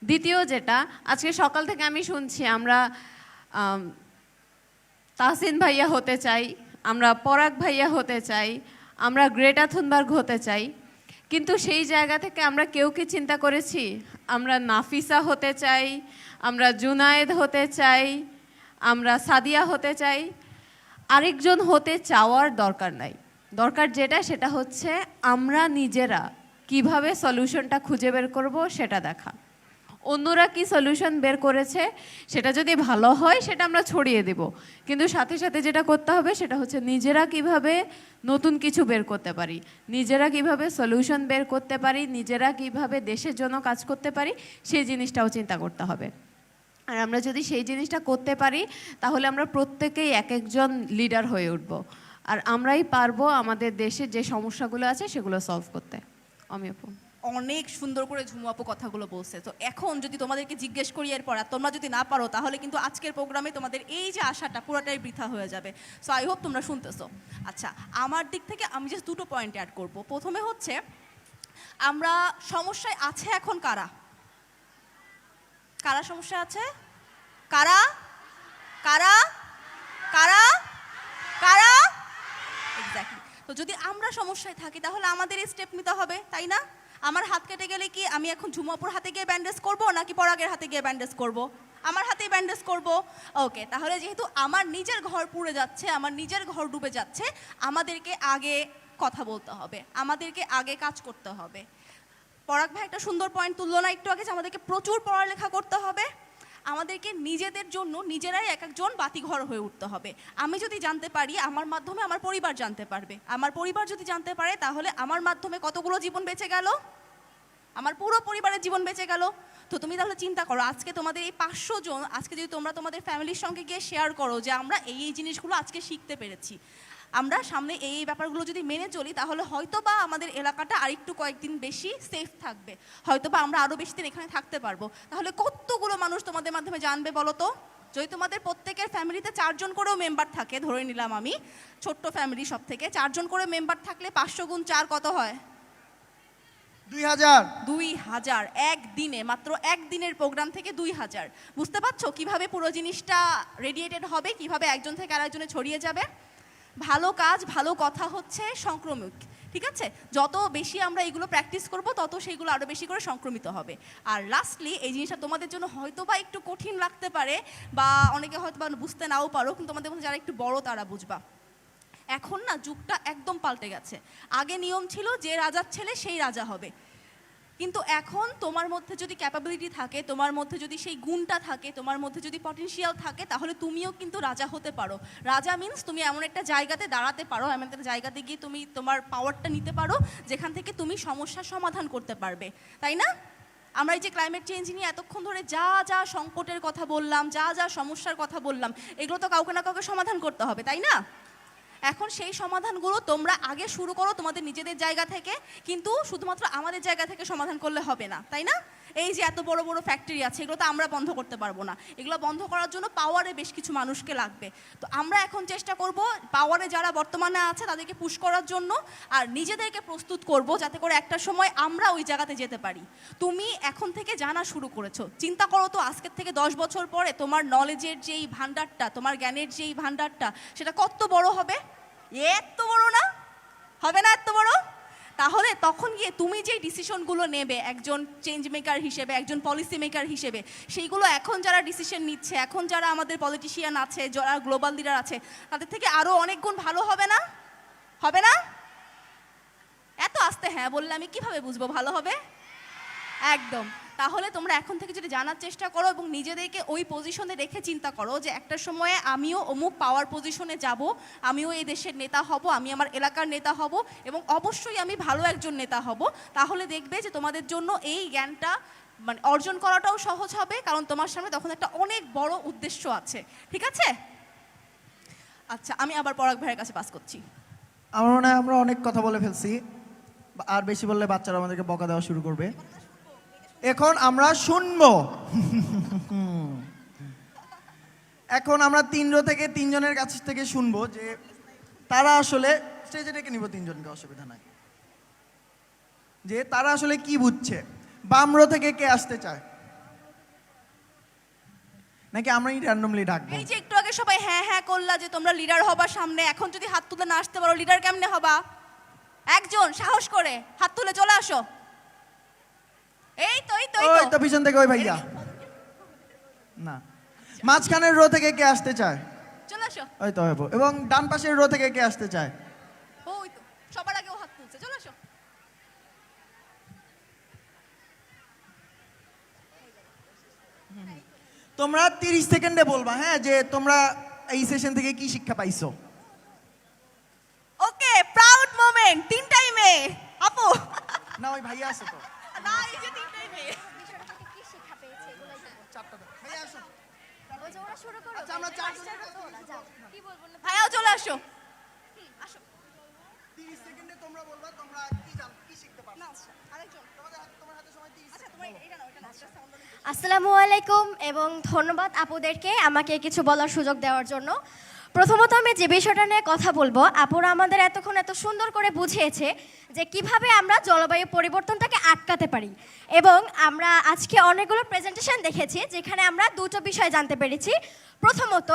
C: দ্বিতীয় যেটা, আজকে সকাল থেকে আমি শুনছি আমরা তাহসিন ভাইয়া হতে চাই, আমরা পরাগ ভাইয়া হতে চাই, আমরা গ্রেটা থুনবার্গ হতে চাই, কিন্তু সেই জায়গা থেকে আমরা কেউ কি চিন্তা করেছি আমরা নাফিসা হতে চাই, আমরা জুনায়েদ হতে চাই, আমরা সাদিয়া হতে চাই? আরেকজন হতে চাওয়ার দরকার নাই। দরকার যেটা, সেটা হচ্ছে আমরা নিজেরা কিভাবে সলিউশনটা খুঁজে বের করব সেটা দেখা। অন্যরা কি সলিউশন বের করেছে সেটা যদি ভালো হয় সেটা আমরা ছড়িয়ে দেব, কিন্তু সাথে সাথে যেটা করতে হবে সেটা হচ্ছে নিজেরা কিভাবে নতুন কিছু বের করতে পারি, নিজেরা কিভাবে সলিউশন বের করতে পারি, নিজেরা কিভাবে দেশের জন্য কাজ করতে পারি, সেই জিনিসটাও চিন্তা করতে হবে। আর আমরা যদি সেই জিনিসটা করতে পারি তাহলে আমরা প্রত্যেকেই এক একজন লিডার হয়ে উঠব, আর আমরাই পারবো আমাদের দেশের যে সমস্যাগুলো আছে সেগুলো সলভ করতে। আমি আপু
D: অনেক সুন্দর করে ঝুমু আপু কথাগুলো বলছে। তো এখন যদি তোমাদেরকে জিজ্ঞেস করি এরপর, আর তোমরা যদি না পারো তাহলে কিন্তু আজকের প্রোগ্রামে তোমাদের এই যে আশাটা পুরোটাই বৃথা হয়ে যাবে। সো আই হোপ তোমরা শুনতেছো। আচ্ছা, আমার দিক থেকে আমি জাস্ট 2টো পয়েন্ট অ্যাড করব। প্রথমে হচ্ছে, আমরা সমস্যায় আছে এখন কারা? কারা সমস্যা আছে? কারা কারা কারা কারা এক্স্যাক্টলি। তো যদি আমরা সমস্যায় থাকি তাহলে আমাদের স্টেপ নিতে হবে, তাই না? আমার হাত কেটে গেলে কি আমি এখন ঝুমু আপুর হাতে গিয়ে ব্যান্ডেজ করব নাকি পরাগের হাতে গিয়ে ব্যান্ডেজ করব? আমার হাতেই ব্যান্ডেজ করব। ওকে, তাহলে যেহেতু আমার নিজের ঘর পুড়ে যাচ্ছে, আমার নিজের ঘর ডুবে যাচ্ছে, আমাদেরকে আগে কথা বলতে হবে, আমাদেরকে আগে কাজ করতে হবে। পরাগ ভাই একটা সুন্দর পয়েন্ট তুললো না একটু আগে, যে আমাদেরকে প্রচুর পড়ালেখা করতে হবে, আমাদেরকে নিজেদের জন্য নিজেরাই এক একজন বাতিঘর হয়ে উঠতে হবে। আমি যদি জানতে পারি, আমার মাধ্যমে আমার পরিবার জানতে পারবে, আমার পরিবার যদি জানতে পারে, তাহলে আমার মাধ্যমে কতগুলো জীবন বেঁচে গেল, আমার পুরো পরিবারের জীবন বেঁচে গেল। তো তুমি তাহলে চিন্তা করো, আজকে তোমাদের এই 500 জন, আজকে যদি তোমরা তোমাদের ফ্যামিলির সঙ্গে গিয়ে শেয়ার করো যে আমরা এই এই জিনিসগুলো আজকে শিখতে পেরেছি, আমরা সামনে এই এই ব্যাপারগুলো যদি মেনে চলি, তাহলে হয়তো বা আমাদের এলাকাটা আরেকটু কয়েকদিন বেশি সেফ থাকবে, হয়তো বা আমরা আরও বেশি দিন এখানে থাকতে পারবো। তাহলে কতগুলো মানুষ তোমাদের মাধ্যমে জানবে বলো তো? যদি তোমাদের প্রত্যেকের ফ্যামিলিতে 4 জন করেও মেম্বার থাকে, ধরে নিলাম আমি ছোট্ট ফ্যামিলি, সব থেকে 4 জন করে মেম্বার থাকলে 500 গুণ 4 কত হয়?
E: 2000।
D: 2000 একদিনে, মাত্র একদিনের প্রোগ্রাম থেকে 2000। বুঝতে পারছো কিভাবে পুরো জিনিসটা রেডিয়েটেড হবে, কিভাবে একজন থেকে আরেকজনে ছড়িয়ে যাবে? ভালো কাজ, ভালো কথা হচ্ছে সংক্রমিক, ঠিক আছে? যত বেশি আমরা এগুলো প্র্যাকটিস করব, তত সেইগুলো আরও বেশি করে সংক্রমিত হবে। আর লাস্টলি, এই জিনিসটা তোমাদের জন্য হয়তো বা একটু কঠিন লাগতে পারে, বা অনেকে হয়তো বা বুঝতে নাও পারো, কিন্তু তোমাদের মধ্যে যারা একটু বড় তারা বুঝবা। এখন না যুগটা একদম পাল্টে গেছে। আগে নিয়ম ছিল যে রাজার ছেলে সেই রাজা হবে, কিন্তু এখন তোমার মধ্যে যদি ক্যাপাবিলিটি থাকে, তোমার মধ্যে যদি সেই গুণটা থাকে, তোমার মধ্যে যদি পটেনশিয়াল থাকে, তাহলে তুমিও কিন্তু রাজা হতে পারো। রাজা মিন্স তুমি এমন একটা জায়গাতে দাঁড়াতে পারো, এমন একটা জায়গাতে গিয়ে তুমি তোমার পাওয়ারটা নিতে পারো, যেখান থেকে তুমি সমস্যার সমাধান করতে পারবে, তাই না? আমরা এই যে ক্লাইমেট চেঞ্জ নিয়ে এতক্ষণ ধরে যা যা সংকটের কথা বললাম, যা যা সমস্যার কথা বললাম, এগুলো তো কাউকে না কাউকে সমাধান করতে হবে, তাই না? এখন সেই সমাধানগুলো তোমরা আগে শুরু করো তোমাদের নিজেদের জায়গা থেকে, কিন্তু শুধুমাত্র আমাদের জায়গা থেকে সমাধান করলে হবে না, তাই না? এই যে এত বড় বড় ফ্যাক্টরি আছে, এগুলো তো আমরা বন্ধ করতে পারবো না, এগুলো বন্ধ করার জন্য পাওয়ারে বেশ কিছু মানুষকে লাগবে। তো আমরা এখন চেষ্টা করব পাওয়ারে যারা বর্তমানে আছে তাদেরকে পুশ করার জন্য, আর নিজেদেরকে প্রস্তুত করব যাতে করে একটা সময় আমরা ওই জায়গাতে যেতে পারি। তুমি এখন থেকে জানা শুরু করেছো, চিন্তা করো তো আজকের থেকে 10 বছর পরে তোমার নলেজের যেই ভান্ডারটা, তোমার জ্ঞানের যেই ভান্ডারটা, সেটা কত বড় হবে? এত বড় না? হবে না এত বড়? তাহলে তখন গিয়ে তুমি যে ডিসিশনগুলো নেবে একজন চেঞ্জ মেকার হিসেবে, একজন পলিসি মেকার হিসেবে, সেইগুলো এখন যারা ডিসিশন নিচ্ছে, এখন যারা আমাদের পলিটিশিয়ান আছে, যারা গ্লোবাল লিডার আছে, তাদের থেকে আরও অনেক গুণ ভালো হবে না? হবে না? এত আস্তে হ্যাঁ বললে আমি কিভাবে বুঝবো ভালো হবে? একদম। তাহলে তোমরা এখন থেকে যদি জানার চেষ্টা করো এবং নিজেদেরকে ওই পজিশনে রেখে চিন্তা করো যে একটা সময়ে আমিও অমুক পাওয়ার পজিশনে যাব, আমিও এই দেশের নেতা হব, আমি আমার এলাকার নেতা হব, এবং অবশ্যই আমি ভালো একজন নেতা হব, তাহলে দেখবে যে তোমাদের জন্য এই জ্ঞানটা মানে অর্জন করাটাও সহজ হবে, কারণ তোমার সামনে তখন একটা অনেক বড় উদ্দেশ্য আছে, ঠিক আছে? আচ্ছা, আমি আবার পরাগ ভাইয়ের কাছে পাস করছি।
E: আমার মনে হয় আমরা অনেক কথা বলে ফেলছি, আর বেশি বললে বাচ্চারা আমাদেরকে বকা দেওয়া শুরু করবে। এখন আমরা শুনবো। এখন আমরা 3 রো থেকে 3 জনের কাছ থেকে শুনবো যে তারা আসলে, স্টেজে ডেকে নিব 3 জনকে, অসুবিধা নাই, যে তারা আসলে কি বুঝছে। বাম রো থেকে কে আসতে চায়, নাকি আমরাই র্যান্ডমলি ডাকবো?
D: এই যে একটু আগে সবাই হ্যাঁ হ্যাঁ করলা যে তোমরা লিডার হবা সামনে, এখন যদি হাত তুলে না আসতে পারো, লিডার কেমনে হবা? একজন সাহস করে হাত তুলে চলে আসো। এই তো এই তো এই
E: ওই তো পিছন থেকে ওই ভাইয়া না। মাঝখানের রো থেকে কে আসতে চায়?
D: চলে আসো।
E: ওই তো হবো। এবং ডান পাশের রো থেকে কে আসতে চায়?
D: ওই তো সবার আগে ও হাত তুলছে, চলে আসো।
E: তোমরা 30 সেকেন্ডে বলবা, হ্যাঁ, যে তোমরা এই সেশন থেকে কি শিক্ষা পাইছো।
D: ওকে, প্রাউড মোমেন্ট, 3টাই মেয়ে। আপু
E: না, ওই ভাইয়া আছে তো।
D: না, এই যে 3টাই মেয়ে।
F: কি শিক্ষা পেয়েছে এগুলোই তো বলবো।
E: চারটা দাও। ভাইয়া আসো।
F: বলছে ওরা শুরু করো।
E: আচ্ছা, আমরা চার
F: বাচ্চারা তো ওরা, যাও। কি বলবো না?
D: ভাইয়াও চলে আসো। আসো।
E: 30 সেকেন্ডে তোমরা বলবা তোমরা কি শিখতে পারছো।
D: আরেকজন।
E: তোমার হাতে সময় 30
D: আচ্ছা, তোমার এটা নাও, এটা নাও। সাউন্ড
F: আসসালামু আলাইকুম এবং ধন্যবাদ আপুদেরকে আমাকে কিছু বলার সুযোগ দেওয়ার জন্য। প্রথমত আমি যে বিষয়টা নিয়ে কথা বলবো, আপুরা আমাদের এতক্ষণ এত সুন্দর করে বুঝিয়েছে যে কিভাবে আমরা জলবায়ু পরিবর্তনটাকে আটকাতে পারি, এবং আমরা আজকে অনেকগুলো প্রেজেন্টেশন দেখেছি যেখানে আমরা দুটো বিষয় জানতে পেরেছি। প্রথমত,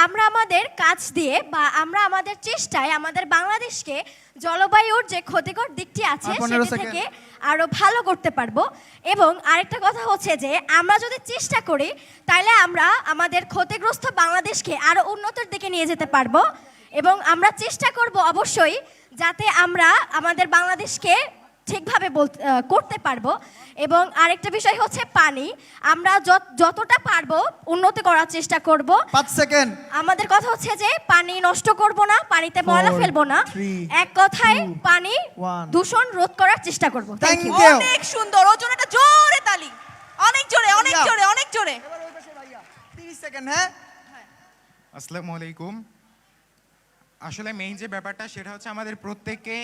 F: আমরা আমাদের কাজ দিয়ে বা আমরা আমাদের চেষ্টায় আমাদের বাংলাদেশকে জলবায়ুর যে ক্ষতিকর দিকটি আছে সেটি থেকে আরো ভালো করতে পারবো, এবং আরেকটা কথা হচ্ছে যে আমরা যদি চেষ্টা করি তাহলে আমরা আমাদের ক্ষতিগ্রস্ত বাংলাদেশকে আরো উন্নতির দিকে নিয়ে যেতে পারবো, এবং আমরা চেষ্টা করব অবশ্যই যাতে আমরা আমাদের বাংলাদেশকে ঠিকভাবে করতে পারবো। এবং আরেকটা বিষয় হচ্ছে পানি, আমরা যতটা পারবো উন্নতি করার চেষ্টা করব।
E: 5 সেকেন্ড।
F: আমাদের কথা হচ্ছে যে পানি নষ্ট করব না, পানিতে ময়লা
E: 4,
F: ফেলবো না,
E: 3,
F: এক কথায়
E: 2,
F: পানি
E: 1
F: দূষণ রোধ করার চেষ্টা করব।
E: Thank
F: thank
E: you.
D: অনেক সুন্দর, ওর জন্য একটা জোরে তালি, অনেক জোরে, অনেক
E: ভাইয়া।
D: জোরে, অনেক জোরে।
E: 30 সেকেন্ড। হ্যাঁ,
G: আসসালামু আলাইকুম। আসলে মেইন যে ব্যাপারটা সেটা হচ্ছে আমাদের প্রত্যেককে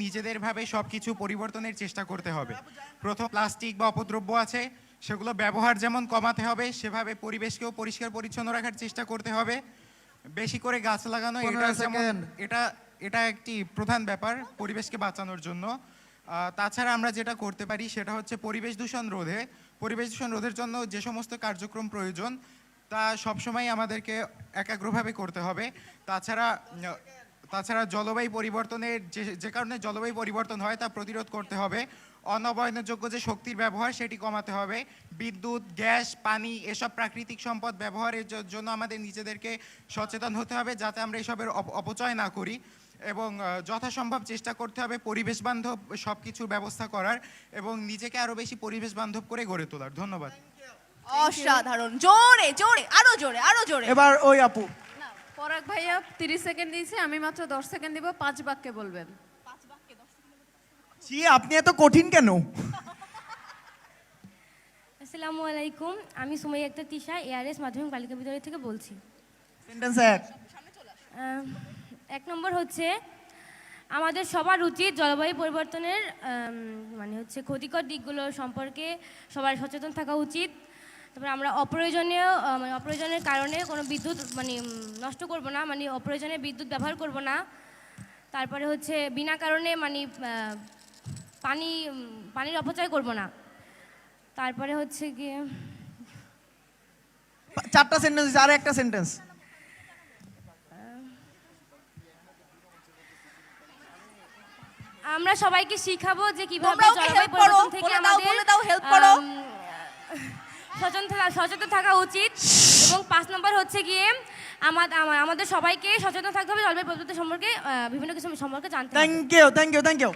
G: নিজেদেরভাবে সব কিছু পরিবর্তনের চেষ্টা করতে হবে। প্রথম প্লাস্টিক বা অপদ্রব্য আছে সেগুলো ব্যবহার যেমন কমাতে হবে, সেভাবে পরিবেশকেও পরিষ্কার পরিচ্ছন্ন রাখার চেষ্টা করতে হবে। বেশি করে গাছ লাগানো,
E: 15
G: এটা যেমন
E: সেকেন্ড।
G: এটা একটি প্রধান ব্যাপার পরিবেশকে বাঁচানোর জন্য। তাছাড়া আমরা যেটা করতে পারি সেটা হচ্ছে পরিবেশ দূষণ রোধের জন্য যে সমস্ত কার্যক্রম প্রয়োজন তা সবসময় আমাদেরকে একাগ্রভাবে করতে হবে। তাছাড়া জলবায়ু পরিবর্তনের যে কারণে জলবায়ু পরিবর্তন হয় তা প্রতিরোধ করতে হবে। অনবায়নযোগ্য যে শক্তির ব্যবহার সেটি কমাতে হবে। বিদ্যুৎ, গ্যাস, পানি এসব প্রাকৃতিক সম্পদ ব্যবহারের জন্য আমাদের নিজেদেরকে সচেতন হতে হবে যাতে আমরা এসবের অপচয় না করি। এবং যথাসম্ভব চেষ্টা করতে হবে পরিবেশ বান্ধব সব কিছুর ব্যবস্থা করার এবং নিজেকে আরও বেশি পরিবেশ বান্ধব করে গড়ে তোলার। ধন্যবাদ।
D: অসাধারণ, জোরে জোরে, আরো জোরে, আরো জোরে।
E: এবার ওই আপু।
C: পরাগ ভাইয়া 30 সেকেন্ড দিয়েছে, আমি মাত্র 10 সেকেন্ড দিব, 5 বাক্যে বলবেন।
E: জি, আপনি এত কঠিন কেন?
H: আসসালামু আলাইকুম, আমি সুমাইয়া আক্তার তিশা এআরএস মাধ্যমিক বালিকা বিদ্যালয় থেকে বলছি।
E: সেন্টেন্স 1।
H: এক নম্বর হচ্ছে আমাদের সবার উচিত জলবায়ু পরিবর্তনের মানে হচ্ছে ক্ষতিকর দিকগুলো সম্পর্কে সবার সচেতন থাকা উচিত। তারপরে আমরা অপ্রয়োজনের কারণে কোনো বিদ্যুৎ নষ্ট করব না, অপ্রয়োজনে বিদ্যুৎ ব্যবহার করব না। তারপরে হচ্ছে বিনা কারণে পানির অপচয় করব না। তারপরে হচ্ছে গিয়ে
E: 4টা সেন্টেন্স, আর একটা সেন্টেন্স।
H: আমরা সবাইকে শিখাবো যে কিভাবে
D: তোমরা ওকে
H: জলবায়ু
D: help করো,
H: পরিবর্তন থেকে
D: বলে দাও,
H: আমাদের
D: বলে দাও, help করো।
H: সচেতন থাকা উচিত। এবং 5 নম্বর হচ্ছে গিয়ে আমাদের সবাইকে সচেতন থাকতে হবে জলবায়ু পরিবর্তন সম্পর্কে, বিভিন্ন কিছু সম্পর্কে জানতে হবে।
E: Thank you, thank you, thank you.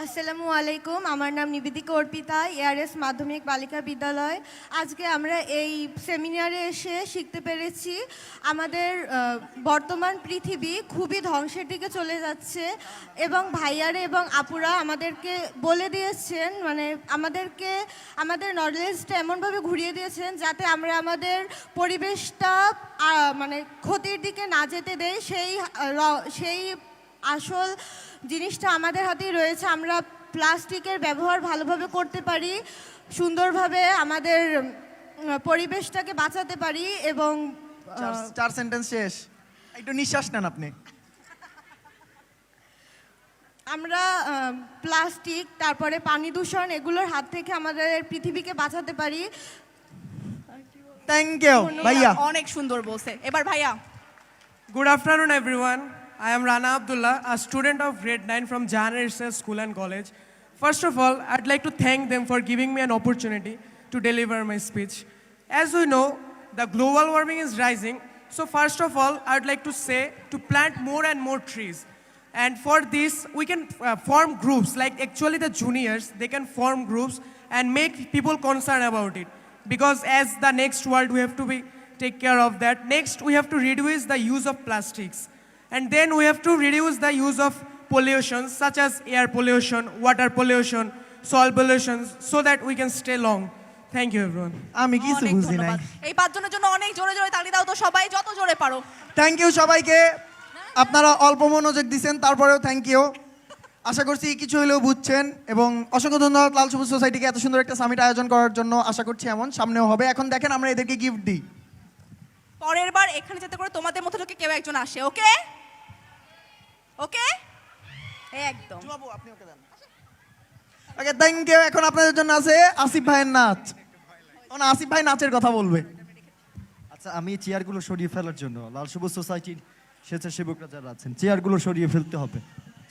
I: আসসালামু আলাইকুম, আমার নাম নিবেদিকা অর্পিতা, এআরএস মাধ্যমিক বালিকা বিদ্যালয়। আজকে আমরা এই সেমিনারে এসে শিখতে পেরেছি আমাদের বর্তমান পৃথিবী খুবই ধ্বংসের দিকে চলে যাচ্ছে এবং ভাইয়ারে এবং আপুরা আমাদেরকে বলে দিয়েছেন, আমাদেরকে আমাদের নলেজটা এমনভাবে ঘুরিয়ে দিয়েছেন যাতে আমরা আমাদের পরিবেশটা ক্ষতির দিকে না যেতে দেই। সেই আসল জিনিসটা আমাদের হাতেই রয়েছে। আমরা প্লাস্টিকের ব্যবহার ভালোভাবে করতে পারি, সুন্দরভাবে আমাদের পরিবেশটাকে বাঁচাতে পারি এবং
E: 4 সেন্টেন্স শেষ। একটু নিঃশ্বাস নেন আপনি।
I: আমরা প্লাস্টিক, তারপরে পানি দূষণ এগুলোর হাত থেকে আমাদের পৃথিবীকে বাঁচাতে পারি।
E: থ্যাংক ইউ ভাইয়া।
D: অনেক সুন্দর বলছে। এবার ভাইয়া।
J: Good afternoon, everyone. I am Rana Abdullah, a student of grade 9 from Jahan Research School and College. First of all, I'd like to thank them for giving me an opportunity to deliver my speech. As we know, the global warming is rising. So first of all, I'd like to say to plant more and more trees. And for this, we can form groups, like actually the juniors, they can form groups and make people concerned about it. Because as the next world, we have to take care of that. Next, we have to reduce the use of plastics. And then we have to reduce the use of pollution, such as air pollution, water pollution, soil pollution, so that we can stay long. Thank you, everyone.
E: আমি কিছু
D: অনেক
E: বুঝি নাই।
D: ধন্যবাদ। এই 5 জনের জন্য অনেক জোরে জোরে তালি দাও তো সবাই, যত জোরে পারো।
E: থ্যাংক ইউ সবাইকে। আপনারা অল্প মনোযোগ দিচ্ছেন, তারপরেও থ্যাংক ইউ। আশা করছি কিছু হলেও বুঝছেন এবং অসংখ্য ধন্যবাদ লাল সবুজ সোসাইটিকে এত সুন্দর একটা সামিট আয়োজন করার জন্য। আশা করছি এমন সামনেও হবে। এখন দেখেন আমরা এদেরকে গিফট দিই।
D: পরের বার এখানে যাতে করে তোমাদের মধ্যে থেকে কেউ একজন আসে, ওকে ওকে, একদম।
E: ওকে, থ্যাংক ইউ। এখন আপনাদের জন্য আছে আসিফ ভাইয়ের নাচ। আসিফ ভাই নাচের কথা বলবে।
A: আচ্ছা, আমি চেয়ারগুলো সরিয়ে ফেলার জন্য লাল সবুজ সোসাইটির স্বেচ্ছাসেবকরা যারা আছেন চেয়ারগুলো সরিয়ে ফেলতে হবে।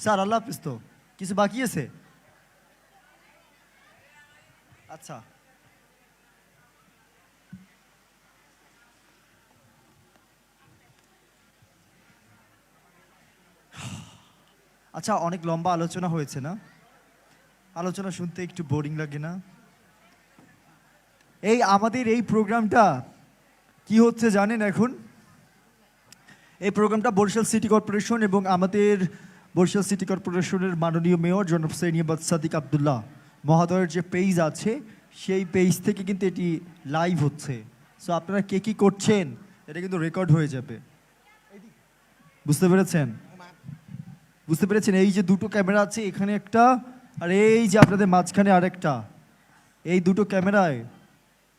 A: স্যার আল্লাহ হাফিজ। তো কিছু বাকি আছে? আচ্ছা, আচ্ছা, অনেক লম্বা আলোচনা হয়েছে না? আলোচনা শুনতে একটু বোরিং লাগে না? এই আমাদের এই প্রোগ্রামটা কি হচ্ছে জানেন এখন? এই প্রোগ্রামটা বরিশাল সিটি কর্পোরেশন এবং আমাদের বরিশাল সিটি কর্পোরেশনের মাননীয় মেয়র জনাব সৈয়দ সাদিক আব্দুল্লাহ মহোদয়ের যে পেজ আছে সেই পেজ থেকে কিন্তু এটি লাইভ হচ্ছে। সো আপনারা কে কী করছেন এটা কিন্তু রেকর্ড হয়ে যাবে। বুঝতে পেরেছেন? বুঝতে পেরেছেন? এই যে দুটো ক্যামেরা আছে, এখানে একটা আর এই যে আপনাদের মাঝখানে আরেকটা, এই দুটো ক্যামেরায়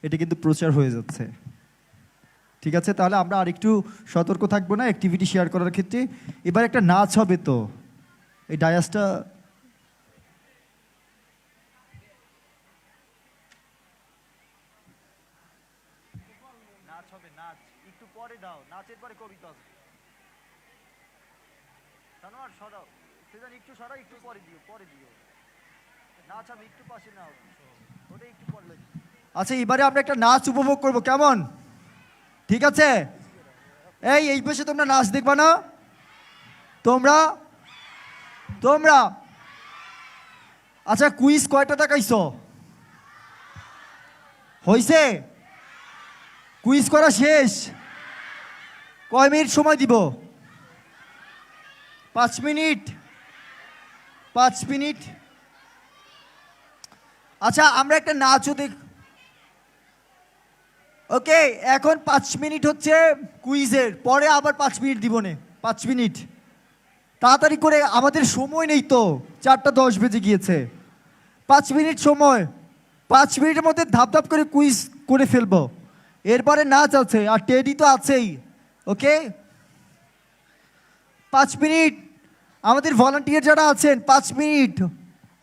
A: এটা কিন্তু প্রচার হয়ে যাচ্ছে। ঠিক আছে, তাহলে আমরা আরেকটু সতর্ক থাকবো না অ্যাক্টিভিটি শেয়ার করার ক্ষেত্রে। এবার একটা নাচ হবে তো, এই ডায়াসটা নাচ হবে, নাচ একটু পরে দাও, নাচের পরে কবিতা আসবে। সানোয়ার সরাও, সেজন একটু সরাও, একটু পরে দিও, পরে দিও। নাচ হবে, একটু পাশে নাও, ওটা একটু পরে লাগবে। আচ্ছা, এবারে আমরা একটা নাচ উপভোগ করব, কেমন? ঠিক আছে, এই পাশে তোমরা নাচ দেখবা না? তোমরা তোমরা আচ্ছা, কুইজ কয়টা দেখাইছো? হইছে? কুইজ করা শেষ? কয় মিনিট সময় দিব? 5 মিনিট? 5 মিনিট? আচ্ছা, আমরা একটা নাচও দেখ। ওকে, এখন 5 মিনিট হচ্ছে কুইজের, পরে আবার 5 মিনিট দিব নে। 5 মিনিট তাড়াতাড়ি করে, আমাদের সময় নেই তো, 4:10 বেজে গিয়েছে। 5 মিনিট সময়, 5 মিনিটের মধ্যে ধাপ ধাপ করে কুইজ করে ফেলবো। এরপরে নাচ আছে আর টেডি তো আছেই। ওকে, 5 মিনিট। আমাদের ভলান্টিয়ার যারা আছেন, 5 মিনিট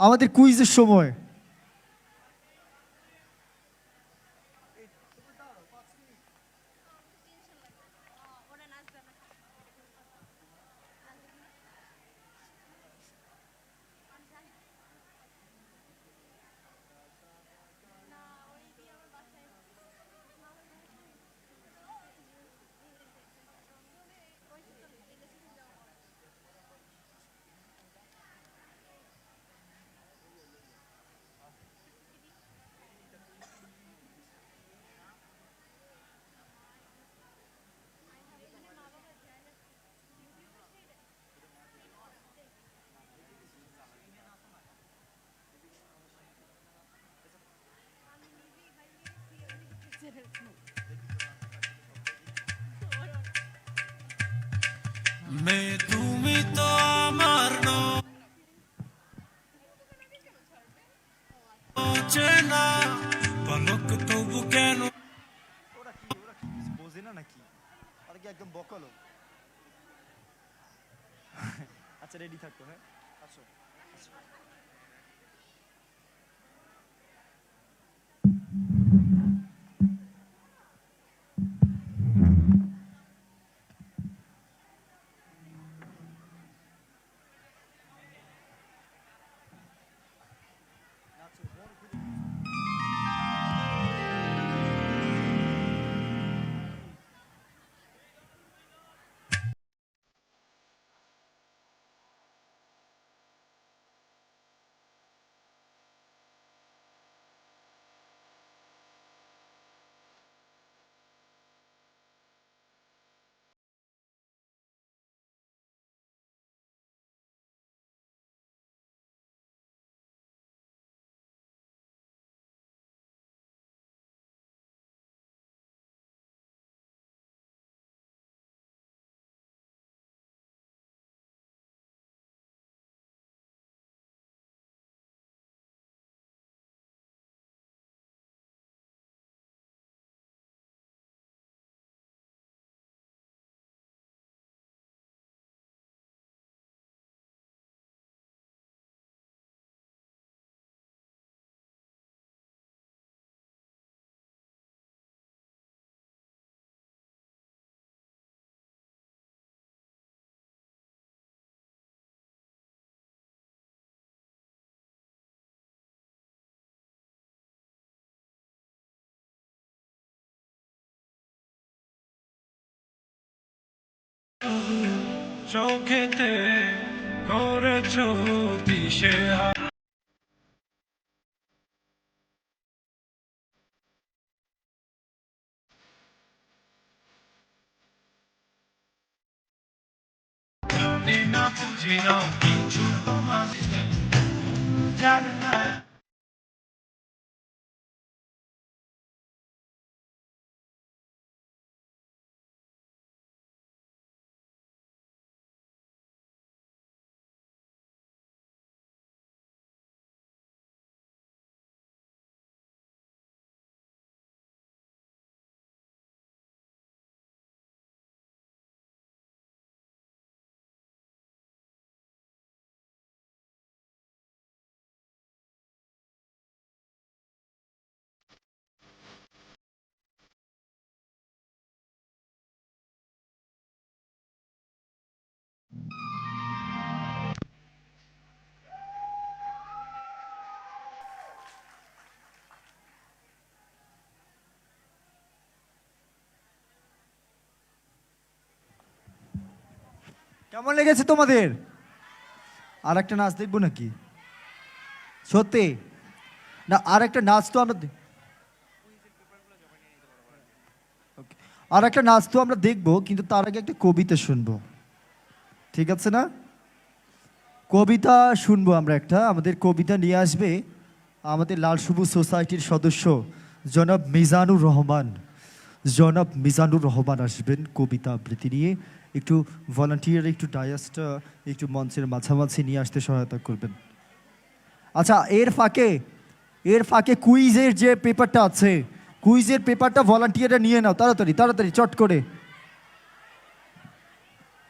A: আমাদের কুইজের সময়।
K: তুমি তো আমার চেনা পলক তবু কেন?
A: ওরা কি বোঝে না নাকি? ওরা কি একদম বকলো? আচ্ছা, রেডি থাকো। হ্যাঁ, আসো।
K: চোখেতে করেছ দিশেহারা জানি না বুঝি না কিছু তোমাদের জানি না
A: কেমন লেগেছে তোমাদের? আর একটা নাচ দেখবো নাকি? সত্যি না, আর একটা নাচ তো আমরা Okay. আর একটা নাচ তো আমরা দেখবো, কিন্তু তার আগে একটা কবিতা শুনবো, ঠিক আছে না? কবিতা শুনবো আমরা একটা। আমাদের কবিতা নিয়ে আসবে আমাদের লাল সবুজ সোসাইটির সদস্য জনাব মিজানুর রহমান। জনাব মিজানুর রহমান আসবেন কবিতা আবৃত্তি নিয়ে। একটু ভলান্টিয়ার একটু ডায়াসটা একটু মঞ্চের মাঝামাঝি নিয়ে আসতে সহায়তা করবেন। আচ্ছা, এর ফাঁকে কুইজের যে পেপারটা আছে, কুইজের পেপারটা ভলান্টিয়াররা নিয়ে নাও, তাড়াতাড়ি তাড়াতাড়ি চট করে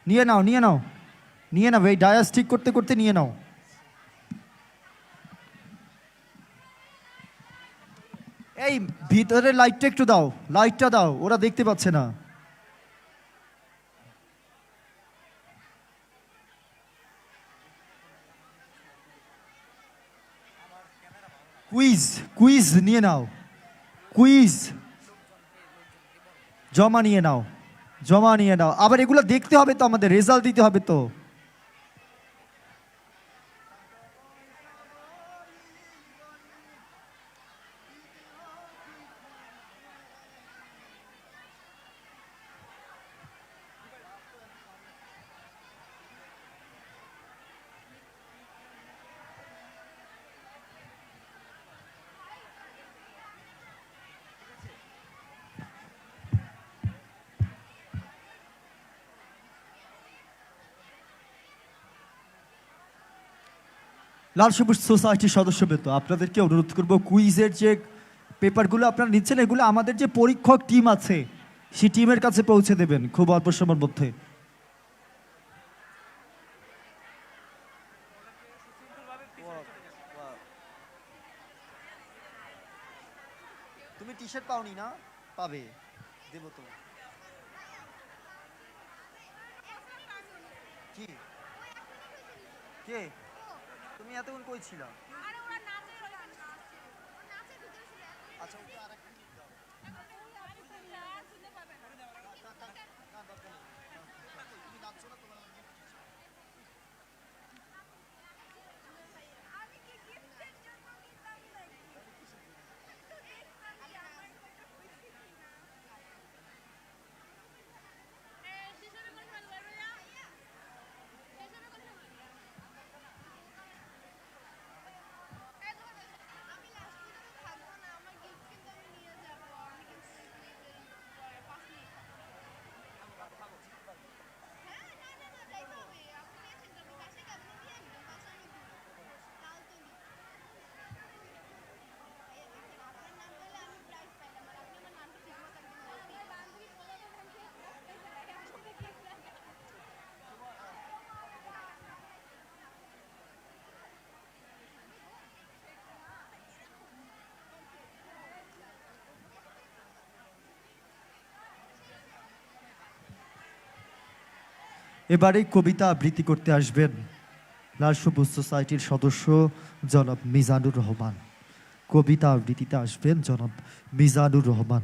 A: নিয়ে নাও নিয়ে নাও নিয়ে নাও, এই ডায়াস ঠিক করতে করতে নিয়ে নাও। এই ভিতরে লাইটটা একটু দাও, লাইটটা দাও, ওরা দেখতে পাচ্ছে না। কুইজ কুইজ নিয়ে নাও, কুইজ জমা নিয়ে নাও, জমা নিয়ে নাও। আবার এগুলো দেখতে হবে তো, আমাদের রেজাল্ট দিতে হবে তো। লাল সবুজ সোসাইটির সদস্যবৃন্দ, আপনাদেরকে অনুরোধ করব, কুইজের যে পেপারগুলো আপনারা নিচ্ছেন, এগুলো আমাদের যে পরীক্ষক টিম আছে সেই টিমের কাছে পৌঁছে দেবেন খুব অল্প সময়ের মধ্যে। তুমি টি শার্ট পাওনি না? পাবে, দেবো তো। কি কে তুমি এতক্ষণ কই ছিলা? আচ্ছা, ওকে আরেকটা ক্লিপ দাও। তুমি নাচছো না, তোমার এবারে কবিতা আবৃত্তি করতে আসবেন লাল সবুজ সোসাইটির সদস্য জনাব মিজানুর রহমান। কবিতা আবৃত্তিতে আসবেন জনাব মিজানুর রহমান।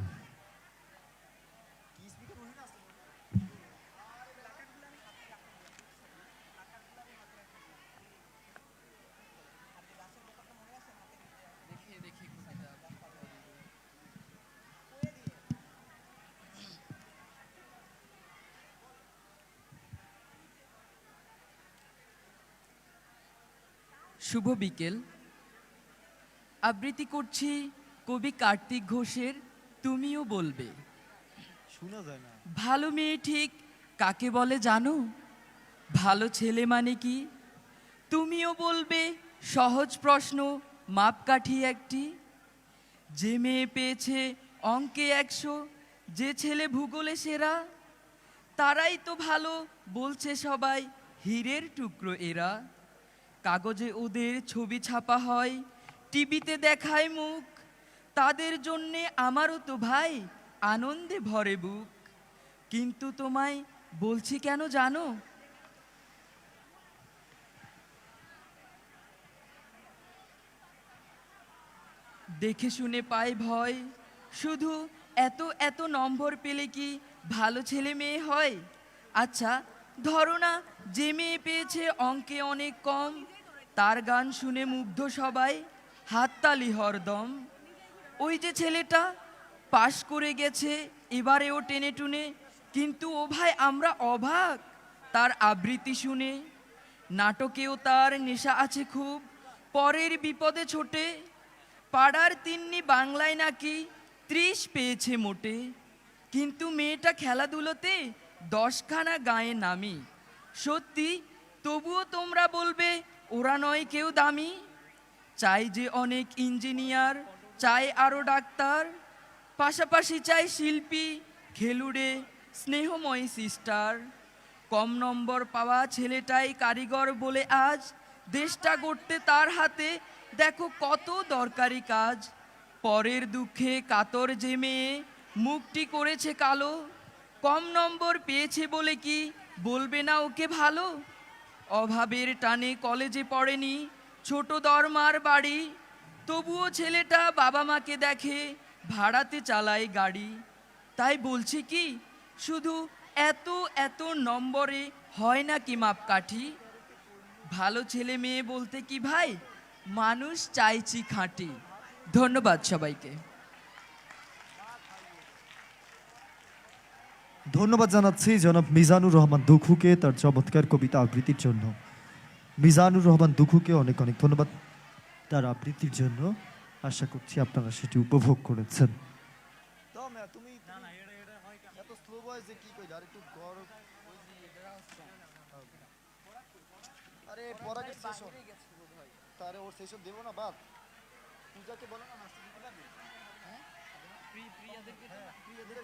L: শুভ বিকেল। আবৃত্তি করছি কবি কার্তিক ঘোষের তুমিও বলবে।
B: শোনা যায় না।
L: ভালো মেয়ে ঠিক কাকে বলে জানো? ভালো ছেলে মানে কি? তুমিও বলবে সহজ প্রশ্ন, মাপকাঠি একটি। যে মেয়ে পেয়েছে অঙ্কে 100, যে ছেলে ভূগোলে সেরা, তারাই তো ভালো বলছে সবাই, হীরের টুকরো এরা। কাগজে ওদের ছবি ছাপা হয়, টিভিতে দেখায় মুখ, তাদের জন্যে আমারও তো ভাই আনন্দে ভরে বুক। কিন্তু তোমায় বলছি কেন জানো? দেখে শুনে পাই ভয়, শুধু এত এত নম্বর পেলে কি ভালো ছেলে মেয়ে হয়? আচ্ছা ধরো না, যে মেয়ে পেয়েছে অঙ্কে অনেক কম, তার গান শুনে মুগ্ধ সবাই, হাততালি হরদম। ওই যে ছেলেটা পাশ করে গেছে এবারেও টেনে টুনে, কিন্তু ও ভাই আমরা অবাক তার আবৃত্তি শুনে। নাটকেও তার নেশা আছে খুব, পরের বিপদে ছোটে। পাড়ার তিন্নি বাংলায় নাকি 30 পেয়েছে মোটে, কিন্তু মেয়েটা খেলাধুলোতে 10খানা গায়ে নামি। সত্যি তবুও তোমরা বলবে ওরা নয় কেউ দামি। চাই যে অনেক ইঞ্জিনিয়ার, চাই আরও ডাক্তার, পাশাপাশি চাই শিল্পী, খেলুড়ে, স্নেহময়ী সিস্টার। কম নম্বর পাওয়া ছেলেটাই কারিগর বলে আজ দেশটা গড়তে তার হাতে দেখো কত দরকারি কাজ। পরের দুঃখে কাতর যে মেয়ে মুখটি করেছে কালো, কম নম্বর পেয়েছে বলে কি বলবে না ওকে ভালো? অভাবের টানে কলেজে পড়েনি, ছোট দরমার বাড়ি, তবুও ছেলেটা বাবা মাকে দেখে ভাড়াতে চালায় গাড়ি। তাই বলছি কি শুধু এত এত নম্বরে হয় না কি মাপকাঠি? ভালো ছেলে মেয়ে বলতে কি ভাই মানুষ চাইছি খাঁটি। ধন্যবাদ সবাইকে।
A: ধন্যবাদ জানাচ্ছি জনাব মিজানুর রহমান দুখুকে তার চমৎকার কবিতা আবৃত্তির জন্য। মিজানুর রহমান দুখুকে অনেক অনেক ধন্যবাদ তার আবৃত্তির জন্য। আশা করছি আপনারা সেটি উপভোগ করেছেন।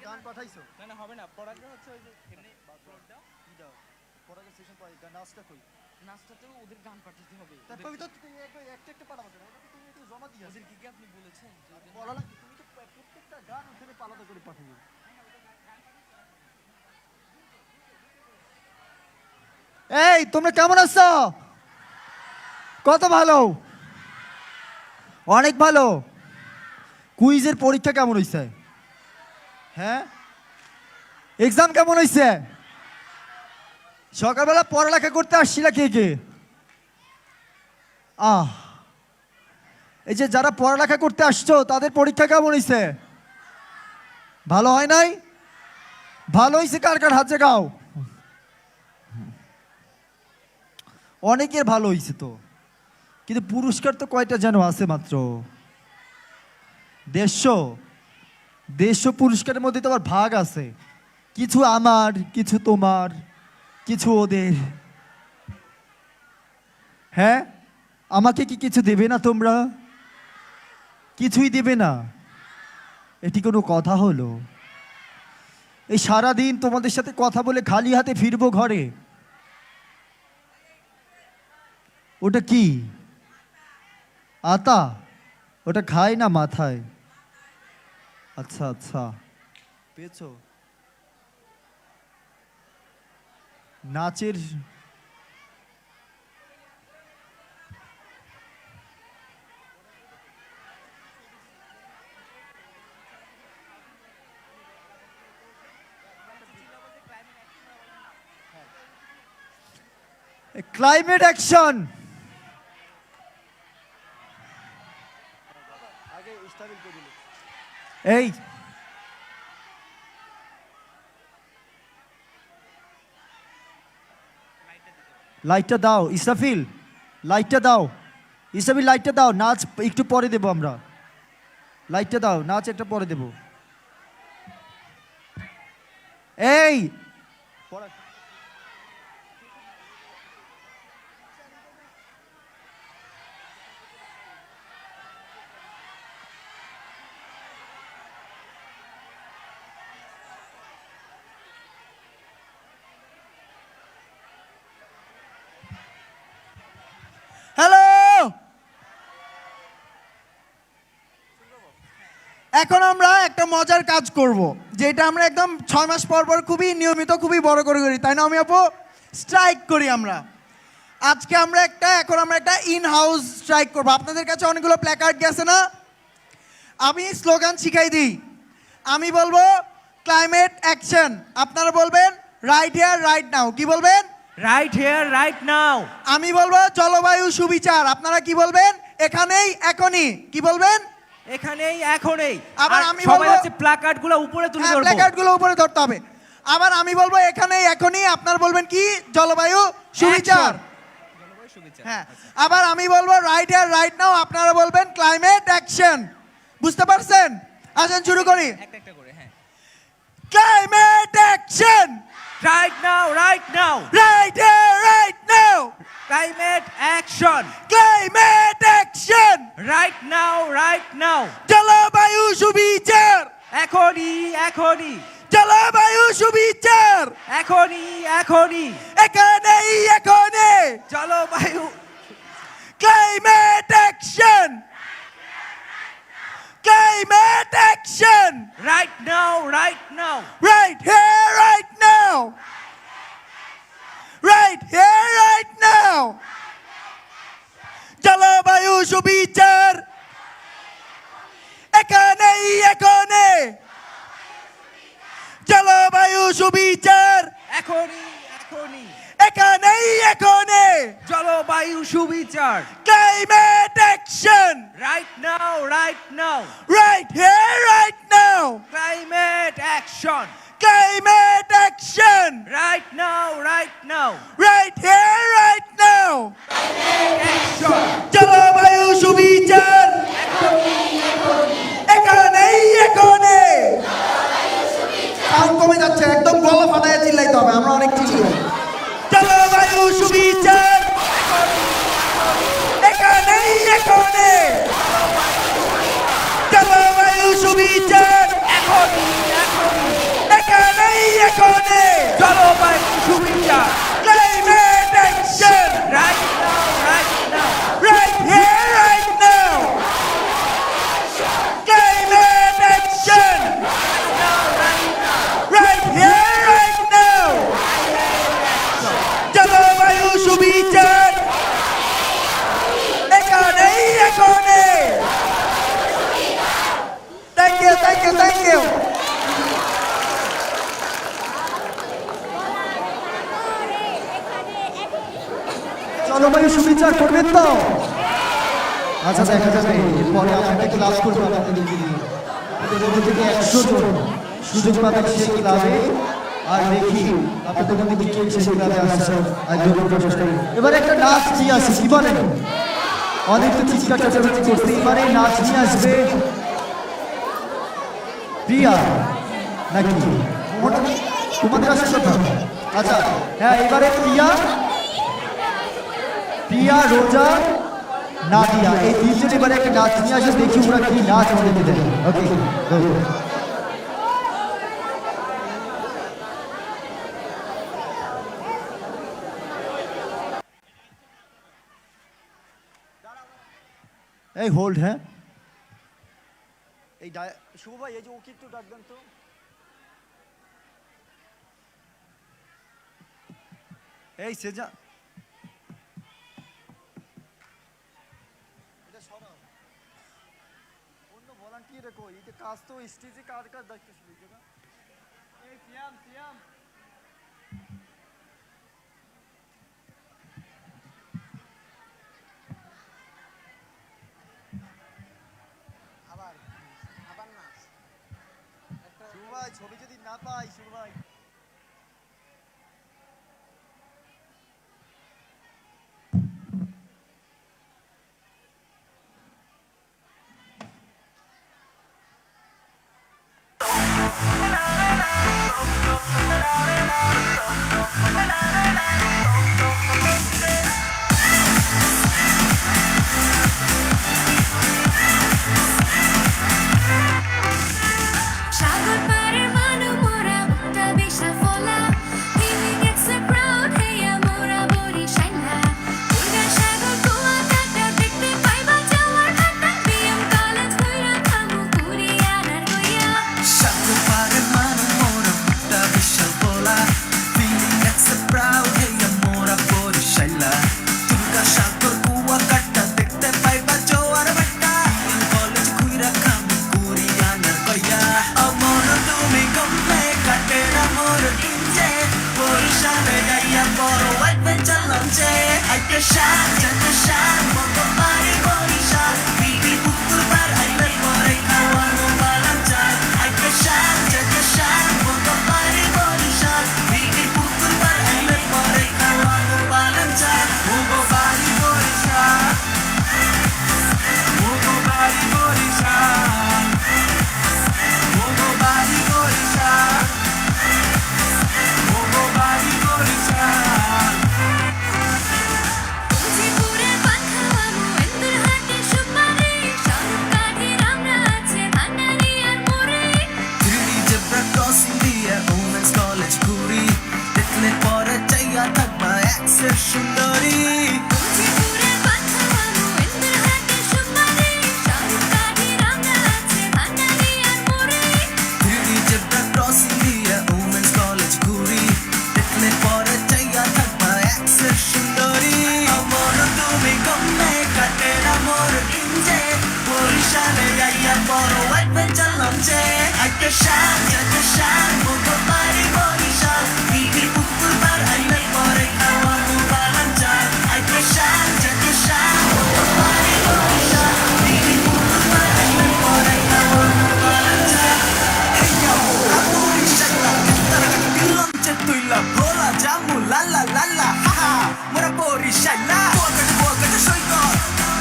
B: গান পাঠাইছো? না না হবে না, পড়াটা হচ্ছে ওই যে এমনি দাও কি দাও পড়ার সেশন পাই নাচটা কই?
L: নাচটাতেও ওদের গান পাঠাতে হবে।
B: তারপর তো তুমি একটা একটা পাঠাবো না, ওটা তুমি একটু জমা দিয়ে
L: ওদের কি আপনি বলেছেন যে ওদের
B: পড়া লাগে, তুমি তো প্রত্যেকটা গান ওখানে আলাদা করে পাঠাবে।
A: এই তোমরা কেমন আছো? কত ভালো, অনেক ভালো। কুইজের পরীক্ষা কেমন হয়েছে? হ্যাঁ, এক্সাম কেমন হয়েছে? সকালবেলা পড়ালেখা করতে আসছিলা কে কে? এই যে যারা পড়ালেখা করতে আসছো তাদের পরীক্ষা কেমন হয়েছে? ভালো হয় নাই? ভালো হয়েছে কার কার হাতে গাও। অনেকের ভালো হয়েছে তো, কিন্তু পুরস্কার তো কয়টা যেন আছে মাত্র 150 পুরস্কারের মধ্যে তো আবার ভাগ আছে, কিছু আমার, কিছু তোমার, কিছু ওদের। হ্যাঁ, আমাকে কি কিছু দেবে না তোমরা? কিছুই দেবে না? এটি কোনো কথা হলো? এই সারা দিন তোমাদের সাথে কথা বলে খালি হাতে ফিরবো ঘরে? ওটা কি আতা? ওটা খায় না মাথায়? আচ্ছা আচ্ছা, পেয়েছো? নাচের ক্লাইমেট অ্যাকশন। এই লাইটটা দাও ইসরাফিল, লাইটটা দাও। ইসাবি লাইটটা দাও, নাচ একটু পরে দেবো আমরা। লাইটটা দাও, নাচ একটা পরে দেবো। এই
E: হ্যালো, এখন আমরা একটা মজার কাজ করব, যেটা আমরা একদম 6 মাস পর পর খুবই নিয়মিত, খুবই বড় করে করি, তাই না আমি আপু? স্ট্রাইক করি আমরা। আজকে আমরা এখন আমরা একটা ইন হাউস স্ট্রাইক করব। আপনাদের কাছে অনেকগুলো প্ল্যাকার্ড গেছে না? আমি স্লোগান শিখাই দিই। আমি বলবো ক্লাইমেট অ্যাকশন, আপনারা বলবেন রাইট হিয়ার রাইট নাও। কি বলবেন?
B: Right here right now.
E: আমি বলবো জলবায়ু সুবিচার, আপনারা কি বলবেন? এখানেই এখনই। কি বলবেন?
B: এখানেই এখনই।
E: আবার
B: আর
E: আমি
B: সবাই
E: বলবো-
B: হচ্ছে প্ল্যাকার্ডগুলো উপরে তুলে ধরবো।
E: প্ল্যাকার্ডগুলো উপরে ধরতে হবে। আবার আমি বলবো এখানেই এখনই, আপনারা বলবেন কি? জলবায়ু সুবিচার। হ্যাঁ, আবার আমি বলবো রাইট হিয়ার রাইট নাও, আপনারা বলবেন ক্লাইমেট অ্যাকশন। বুঝতে পারছেন? আসেন শুরু করি।
B: একটা একটা করে, হ্যাঁ।
E: Climate action,
B: right now right now.
E: Right here right now,
B: climate action.
E: Climate action,
B: right now right now.
E: জলবায়ু সুবিচার,
B: এখনই এখনই।
E: জলবায়ু সুবিচার,
B: এখনই এখনই।
E: এখানেই এখনই।
B: জলবায়ু
E: climate action, climate action,
B: right now right now.
E: right here right now, right here right now, জলবায়ু সুবিচার, এখানেই এখানে, জলবায়ু সুবিচার,
B: এখনই এখনই।
E: এখানেই এখানে,
B: জলবায়ু সুবিচার।
E: Climate action,
B: right now right now.
E: right here right now,
B: climate action.
E: climate action,
B: right now right now.
E: right here right now,
B: action.
E: জলবায়ু সুবিচার, এখানেই এখানে। সাউন্ড কমে যাচ্ছে, একদম গলা ফাটায় চিল্লাইতে হবে, আমরা অনেক চিল্লাই। জলবায়ু সুবিচার, এখানেই এখানে, জলবায়ু সুবিচার,
B: এখনই এখনই।
E: এখানেই এখানে,
B: জলবায়ু সুবিচার।
E: climate action,
B: right now right now.
E: right here right now, climate action, right here right now, জলবায়ু সুবিচার, এখানেই এখানে। Thank you, thank you, thank you.
A: জলবায়ু সুবিচার করবেন তো? আচ্ছা, দেখা যাবে এরপরে আমরা একটা ক্লাস করবো আপনাদের নিয়ে। আপনাদের মধ্যে থেকে 100 জন সুযোগ পাবেন সেই ক্লাবে। আর দেখি আপনাদের মধ্যে কে সেই ক্লাবে আসার আগ্রহ প্রকাশ করে। এবারে একটা নাচ নিয়ে আসি, কি বলেন? অনেক তো চিৎকার চেঁচামেচি করছে, এবারে নাচ নিয়ে আসবে প্রিয়া নাকি তোমাদের আসার কথা? আচ্ছা হ্যাঁ, এবারে প্রিয়া, রোজা, নাদিয়া, এই তিনজন এবারে একটা নাচ নিয়ে আসে, দেখি ওরা কি নাচ আমাদেরকে দেয়। ওকে, এই হোল্ড। হ্যাঁ, এই শুভ ভাই, এই যে ওকে একটু ডাকবেন তো। এই সেজা, এটা সরাও। অন্য ভলান্টিয়ার কই? এই যে কাজ তো স্টেজে কার কার দেখতেছিল এই জায়গা। এই সিয়াম, আবার নাচ। শুভ ভাই, ছবি যদি না পাই, শুভ ভাই
K: বড় অ্যাডভেঞ্চার লঞ্চে একটা শান একটা শান মতো বাড়ি বরিশাল বিবি পুকুর বার আইলে পরে খাওয়া মুবালান চাল একটা শান একটা শান মতো বাড়ি বরিশাল বিবি পুকুর বার আইলে পরে খাওয়া মুবালান চাল এই yo বরিশাল তারা কি লঞ্চে তুইলা ভোলা জামু লালা লালা হা মোরা বরিশাল বকট সৈকত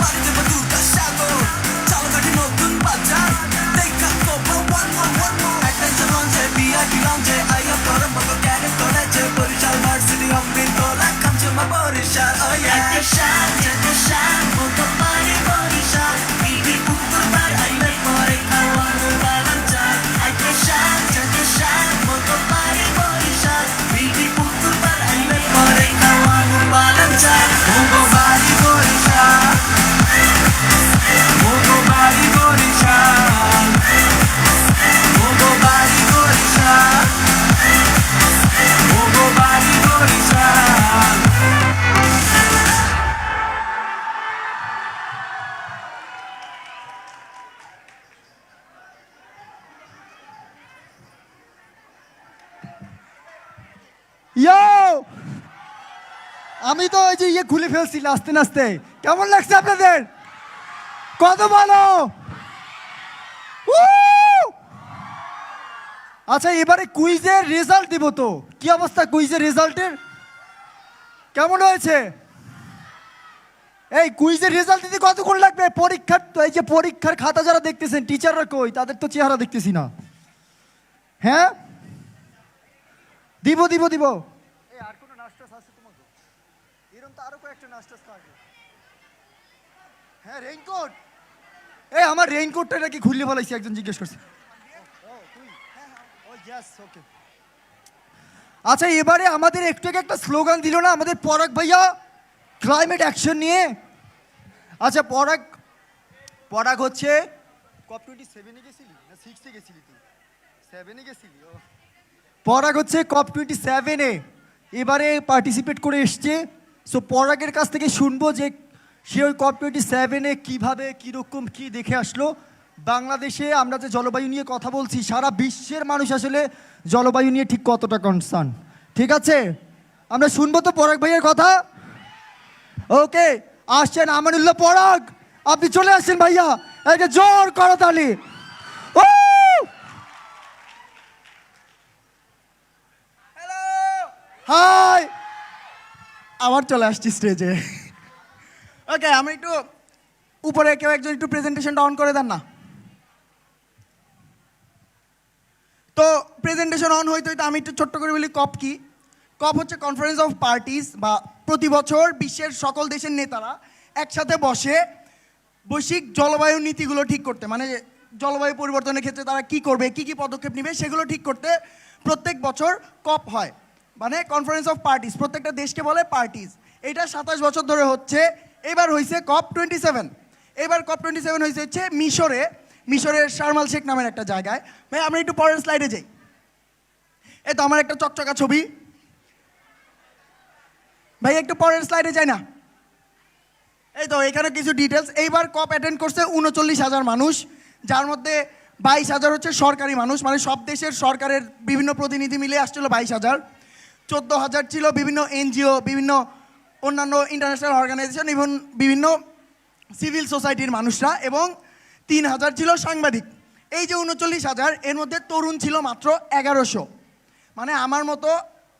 K: বাড়িতে দুর্গা সাগর চালকাঠি নতুন বাজার দেখা কোপা ওয়ান মোর অ্যাডভেঞ্চার লঞ্চে ভিআইপি লঞ্চে আইয়া পরম মতো ক্যারে কলেজে বরিশাল ভার্সিটি অমৃত তোলা কামছে মা বরিশাল ও ইয়া একটা শান মতো পারে বরিশাল বিবি পুকুর বার আইলে পরে খাওয়া মুবালান চাল একটা শান মতো পারে বরিশাল বিবি পুকুর বার আইলে পরে খাওয়া মুবালান চাল মুগো বাড়ি বরিশাল মুগো বাড়ি বরিশাল মুগো বাড়ি বরিশাল মুগো বাড়ি বরিশাল
A: ইয়ো আমি তো ওই যে খুলে ফেলছি নাচতে নাচতে। কেমন লাগছে আপনাদের? কত ভালো। আচ্ছা এবারে কুইজের রেজাল্ট দিব তো। কি অবস্থা কুইজের রেজাল্টের? কেমন হয়েছে? এই কুইজের রেজাল্ট দিতে কতক্ষণ লাগবে? পরীক্ষার এই যে পরীক্ষার খাতা যারা দেখতেছেন টিচাররা কই? তাদের তো চেহারা দেখতেছি না। হ্যাঁ দিব দিব দিব। এই আর কোনো নাস্তা আছে তোমাকে? এরকম তো আরো কয়েকটা নাস্তা থাকে। হ্যাঁ রেইনকোট। এই আমার রেইনকোটটা নাকি খুললে ফেলাইছি, একজন জিজ্ঞেস করছে। আচ্ছা এবারে আমাদের একটু একটা স্লোগান দিল না আমাদের পরাগ ভাইয়া ক্লাইমেট অ্যাকশন নিয়ে। আচ্ছা পরাগ হচ্ছে কপ 27 এ গেছিলি না 6 এ গেছিলি? তুই 7 এ গেছিলি। পরাগ হচ্ছে কপ 27 এ এবারে পার্টিসিপেট করে এসছে। সো পরাগের কাছ থেকে শুনবো যে সে ওই কপ 27 এ কীভাবে কীরকম কী দেখে আসলো। বাংলাদেশে আমরা যে জলবায়ু নিয়ে কথা বলছি, সারা বিশ্বের মানুষ আসলে জলবায়ু নিয়ে ঠিক কতটা কনসার্ন। ঠিক আছে, আমরা শুনবো তো পরাগ ভাইয়ের কথা। ওকে, আসছেন আমানুল্লাহ পরাগ, আপনি চলে আসছেন ভাইয়া, একটা জোর করতালি।
E: হাই, আবার চলে আসছি স্টেজে। ওকে, আমি একটু উপরে কেউ একজন একটু প্রেজেন্টেশনটা অন করে দেন না। তো প্রেজেন্টেশন অন হইতে হইতে আমি একটু ছোট্ট করে বলি কপ কি। কপ হচ্ছে কনফারেন্স অফ পার্টিস, বা প্রতি বছর বিশ্বের সকল দেশের নেতারা একসাথে বসে বৈশ্বিক জলবায়ু নীতিগুলো ঠিক করতে, মানে জলবায়ু পরিবর্তনের ক্ষেত্রে তারা কি করবে, কি কি পদক্ষেপ নেবে সেগুলো ঠিক করতে প্রত্যেক বছর কপ হয়, মানে কনফারেন্স অফ পার্টিস। প্রত্যেকটা দেশকে বলে পার্টিস। এটা 27 বছর ধরে হচ্ছে। এবার হয়েছে কপ 27। এবার কপ 27 হচ্ছে মিশরের শারমাল শেখ নামের একটা জায়গায়। ভাই আমরা একটু পরের স্লাইডে যাই। এই তো আমার একটা চকচকা ছবি। ভাই একটু পরের স্লাইডে যাই না? এই তো এখানে কিছু ডিটেলস। এইবার কপ অ্যাটেন্ড করছে 39,000 মানুষ, যার মধ্যে 22,000 হচ্ছে সরকারি মানুষ, মানে সব দেশের সরকারের বিভিন্ন প্রতিনিধি মিলে আসছিল 22,000। 14,000 ছিল বিভিন্ন এনজিও, বিভিন্ন অন্যান্য ইন্টারন্যাশনাল অর্গানাইজেশন এবং বিভিন্ন সিভিল সোসাইটির মানুষরা, এবং 3,000 ছিল সাংবাদিক। এই যে 39,000, এর মধ্যে তরুণ ছিল মাত্র 1100, মানে আমার মতো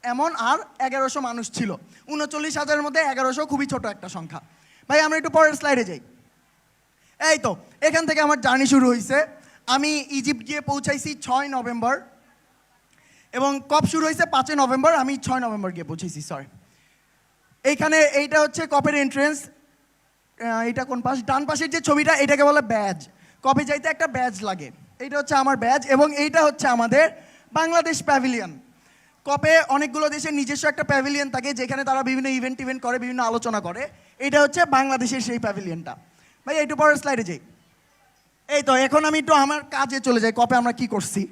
E: এমন আর 1100 মানুষ ছিল। 39,000-এর মধ্যে 1100 খুবই ছোট একটা সংখ্যা। ভাই আমরা একটু পরের স্লাইডে যাই। এই তো এখান থেকে আমার জার্নি শুরু হয়েছে। আমি ইজিপ্ট গিয়ে পৌঁছাইছি 6 নভেম্বর, এবং কপ শুরু হয়েছে 5 নভেম্বর, আমি 6 নভেম্বর গিয়ে পৌঁছেছি। সরি, এইখানে এইটা হচ্ছে কপের এন্ট্রেন্স। এইটা কোন পাশ? ডান পাশের যে ছবিটা, এটাকে বলে ব্যাজ। কপে যাইতে একটা ব্যাজ লাগে, এইটা হচ্ছে আমার ব্যাজ, এবং এইটা হচ্ছে আমাদের বাংলাদেশ প্যাভিলিয়ন। কপে অনেকগুলো দেশের নিজস্ব একটা প্যাভিলিয়ন থাকে, যেখানে তারা বিভিন্ন ইভেন্ট করে, বিভিন্ন আলোচনা করে। এটা হচ্ছে বাংলাদেশের সেই প্যাভিলিয়নটা। ভাই একটু পরের স্লাইডে যাই। এই তো এখন আমি একটু আমার কাজে চলে যাই। কপে আমরা কি করছি?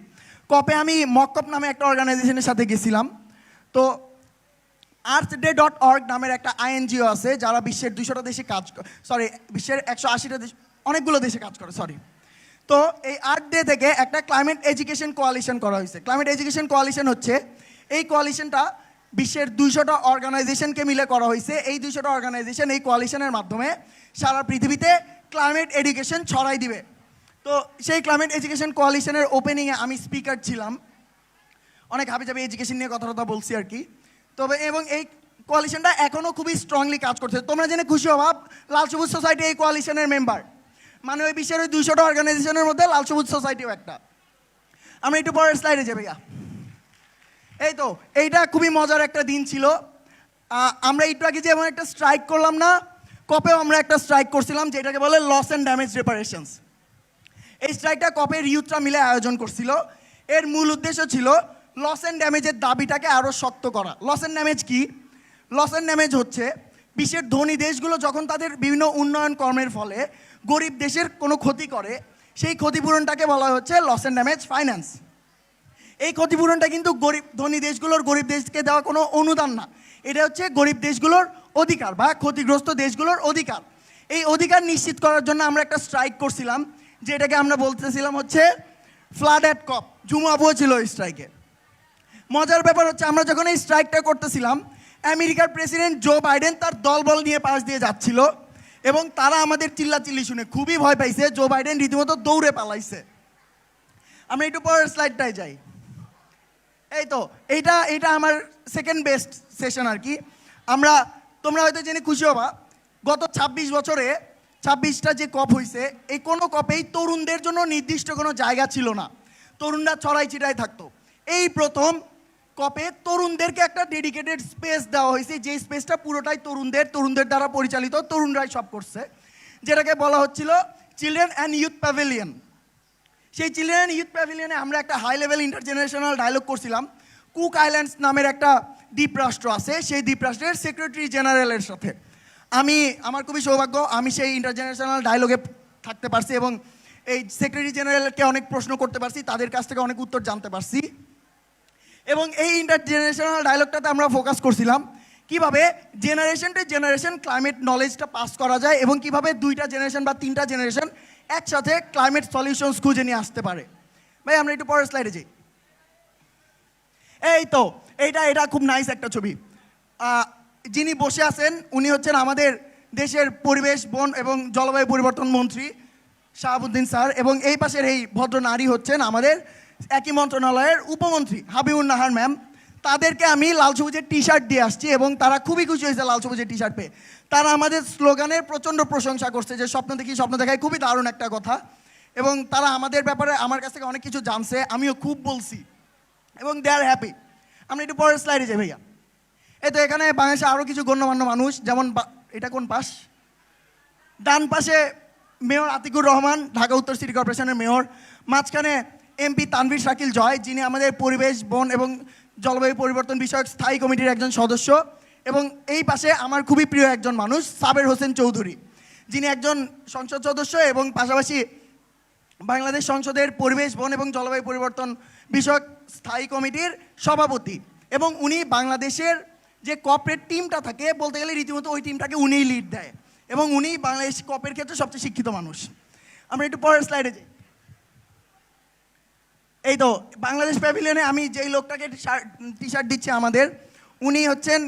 E: কপে আমি মককপ নামে একটা অর্গানাইজেশনের সাথে গেছিলাম। তো earthday.org নামের একটা আইএনজিও আছে, যারা বিশ্বের 200টা দেশে কাজ করে, সরি বিশ্বের 180টা দেশ, অনেকগুলো দেশে কাজ করে। সরি, তো এই আর্থ ডে থেকে একটা ক্লাইমেট এডুকেশন কোয়ালিশন করা হয়েছে। ক্লাইমেট এডুকেশন কোয়ালিশন হচ্ছে, এই কোয়ালিশনটা বিশ্বের 200টা অর্গানাইজেশনকে মিলে করা হয়েছে। এই 200টা অর্গানাইজেশন এই কোয়ালিশনের মাধ্যমে সারা পৃথিবীতে ক্লাইমেট এডুকেশন ছড়াই দিবে। তো সেই ক্লাইমেট এডুকেশন কোয়ালিশনের ওপেনিংয়ে আমি স্পিকার ছিলাম, অনেক হাবিজাবি এডুকেশন নিয়ে কথা বলছি আর কি। তবে এবং এই কোয়ালিশনটা এখনও খুবই স্ট্রংলি কাজ করছে। তোমরা জেনে খুশি হবা, লাল সবুজ সোসাইটি এই কোয়ালিশনের মেম্বার, মানে ওই বিশ্বের ওই 200টা অর্গানাইজেশনের মধ্যে লাল সবুজ সোসাইটিও একটা। আমি একটু পরের স্লাইডে যাই ভাইয়া। এই তো এইটা খুবই মজার একটা দিন ছিল। আমরা একটু আগে যেমন একটা স্ট্রাইক করলাম না, কপেও আমরা একটা স্ট্রাইক করছিলাম যেটাকে বলে লস অ্যান্ড ড্যামেজ রিপারেশনস। এই স্ট্রাইকটা কপের ইউথরা মিলে আয়োজন করছিল। এর মূল উদ্দেশ্য ছিল লস অ্যান্ড ড্যামেজের দাবিটাকে আরও শক্ত করা। লস অ্যান্ড ড্যামেজ কি? লস অ্যান্ড ড্যামেজ হচ্ছে বিশ্বের ধনী দেশগুলো যখন তাদের বিভিন্ন উন্নয়ন কর্মের ফলে গরিব দেশের কোনো ক্ষতি করে, সেই ক্ষতিপূরণটাকে বলা হচ্ছে লস অ্যান্ড ড্যামেজ ফাইন্যান্স। এই ক্ষতিপূরণটা কিন্তু ধনী দেশগুলোর গরিব দেশকে দেওয়া কোনো অনুদান না, এটা হচ্ছে গরিব দেশগুলোর অধিকার বা ক্ষতিগ্রস্ত দেশগুলোর অধিকার। এই অধিকার নিশ্চিত করার জন্য আমরা একটা স্ট্রাইক করছিলাম, যেটাকে আমরা বলতেছিলাম হচ্ছে ফ্লাড অ্যাট কপ। জুমু আবুও ছিল এই স্ট্রাইকে। মজার ব্যাপার হচ্ছে, আমরা যখন এই স্ট্রাইকটা করতেছিলাম, আমেরিকার প্রেসিডেন্ট জো বাইডেন তার দলবল নিয়ে পাশ দিয়ে যাচ্ছিল এবং তারা আমাদের চিল্লাচিল্লি শুনে খুবই ভয় পাইছে। জো বাইডেন রীতিমতো দৌড়ে পালাইছে। আমরা একটু পরের স্লাইডটায় যাই। এই তো এইটা আমার সেকেন্ড বেস্ট সেশন আর কি। তোমরা হয়তো জেনে খুশি হবা, গত 26 বছরে 26টা যে কপ হয়েছে, এই কোনো কপেই তরুণদের জন্য নির্দিষ্ট কোনো জায়গা ছিল না, তরুণরা ছড়াই ছিটাই থাকতো। এই প্রথম কপে তরুণদেরকে একটা ডেডিকেটেড স্পেস দেওয়া হয়েছে, যে স্পেসটা পুরোটাই তরুণদের দ্বারা পরিচালিত, তরুণরাই সব করছে, যেটাকে বলা হচ্ছিল চিলড্রেন অ্যান্ড ইউথ প্যাভিলিয়ন। সেই চিলড্রেন অ্যান্ড ইউথ প্যাভিলিয়নে আমরা একটা হাই লেভেল ইন্টারজেনারেশনাল ডায়লগ করছিলাম কুক আইল্যান্ডস নামের একটা দ্বীপরাষ্ট্র আছে, সেই দ্বীপরাষ্ট্রের সেক্রেটারি জেনারেলের সাথে। আমার খুবই সৌভাগ্য, আমি সেই ইন্টারজেনারেশনাল ডায়লগে থাকতে পারছি এবং এই সেক্রেটারি জেনারেলকে অনেক প্রশ্ন করতে পারছি, তাদের কাছ থেকে অনেক উত্তর জানতে পারছি। এবং এই ইন্টারজেনারেশনাল ডায়লগটাতে আমরা ফোকাস করছিলাম কিভাবে জেনারেশন টু জেনারেশন ক্লাইমেট নলেজটা পাস করা যায় এবং কিভাবে 2টা জেনারেশন বা 3টা জেনারেশন একসাথে ক্লাইমেট সলিউশনস খুঁজে নিয়ে আসতে পারে। ভাই আমরা একটু পরের স্লাইডে যাই। এই তো এটা খুব নাইস একটা ছবি। যিনি বসে আছেন উনি হচ্ছেন আমাদের দেশের পরিবেশ, বন এবং জলবায়ু পরিবর্তন মন্ত্রী শাহাবুদ্দিন স্যার, এবং এই পাশের এই ভদ্র নারী হচ্ছেন আমাদের একই মন্ত্রণালয়ের উপমন্ত্রী হাবিবুন নাহার ম্যাম। তাদেরকে আমি লাল সবুজের টি শার্ট দিয়ে আসছি এবং তারা খুবই খুশি হয়েছে লাল সবুজের টি শার্ট পেয়ে। তারা আমাদের স্লোগানের প্রচণ্ড প্রশংসা করছে যে স্বপ্ন দেখি স্বপ্ন দেখায়, খুবই দারুণ একটা কথা। এবং তারা আমাদের ব্যাপারে আমার কাছ থেকে অনেক কিছু জানছে, আমিও খুব বলছি এবং দে আর হ্যাপি। আমরা একটু পরের স্লাইডে যাই ভাইয়া। এই তো এখানে বাংলাদেশে আরও কিছু গণ্যমান্য মানুষ, যেমন এটা কোন পাশ, ডান পাশে মেয়র আতিকুর রহমান, ঢাকা উত্তর সিটি কর্পোরেশনের মেয়র, মাঝখানে এমপি তানভীর শাকিল জয়, যিনি আমাদের পরিবেশ, বন এবং জলবায়ু পরিবর্তন বিষয়ক স্থায়ী কমিটির একজন সদস্য, এবং এই পাশে আমার খুবই প্রিয় একজন মানুষ সাবের হোসেন চৌধুরী, যিনি একজন সংসদ সদস্য এবং পাশাপাশি বাংলাদেশ সংসদের পরিবেশ, বন এবং জলবায়ু পরিবর্তন বিষয়ক স্থায়ী কমিটির সভাপতি। এবং উনি বাংলাদেশের যে কর্পোরেট টিমটা থাকে, বলতে গেলে রীতিমতো ওই টিমটাকে উনিই লিড দেয় এবং উনি বাংলাদেশ কপের ক্ষেত্রে সবচেয়ে শিক্ষিত মানুষ। আমরা একটু পরের স্লাইডে যাই। এই তো বাংলাদেশ প্যাভিলিয়নে আমি যেই লোকটাকে টি শার্ট দিচ্ছি আমাদের, উনি হচ্ছেন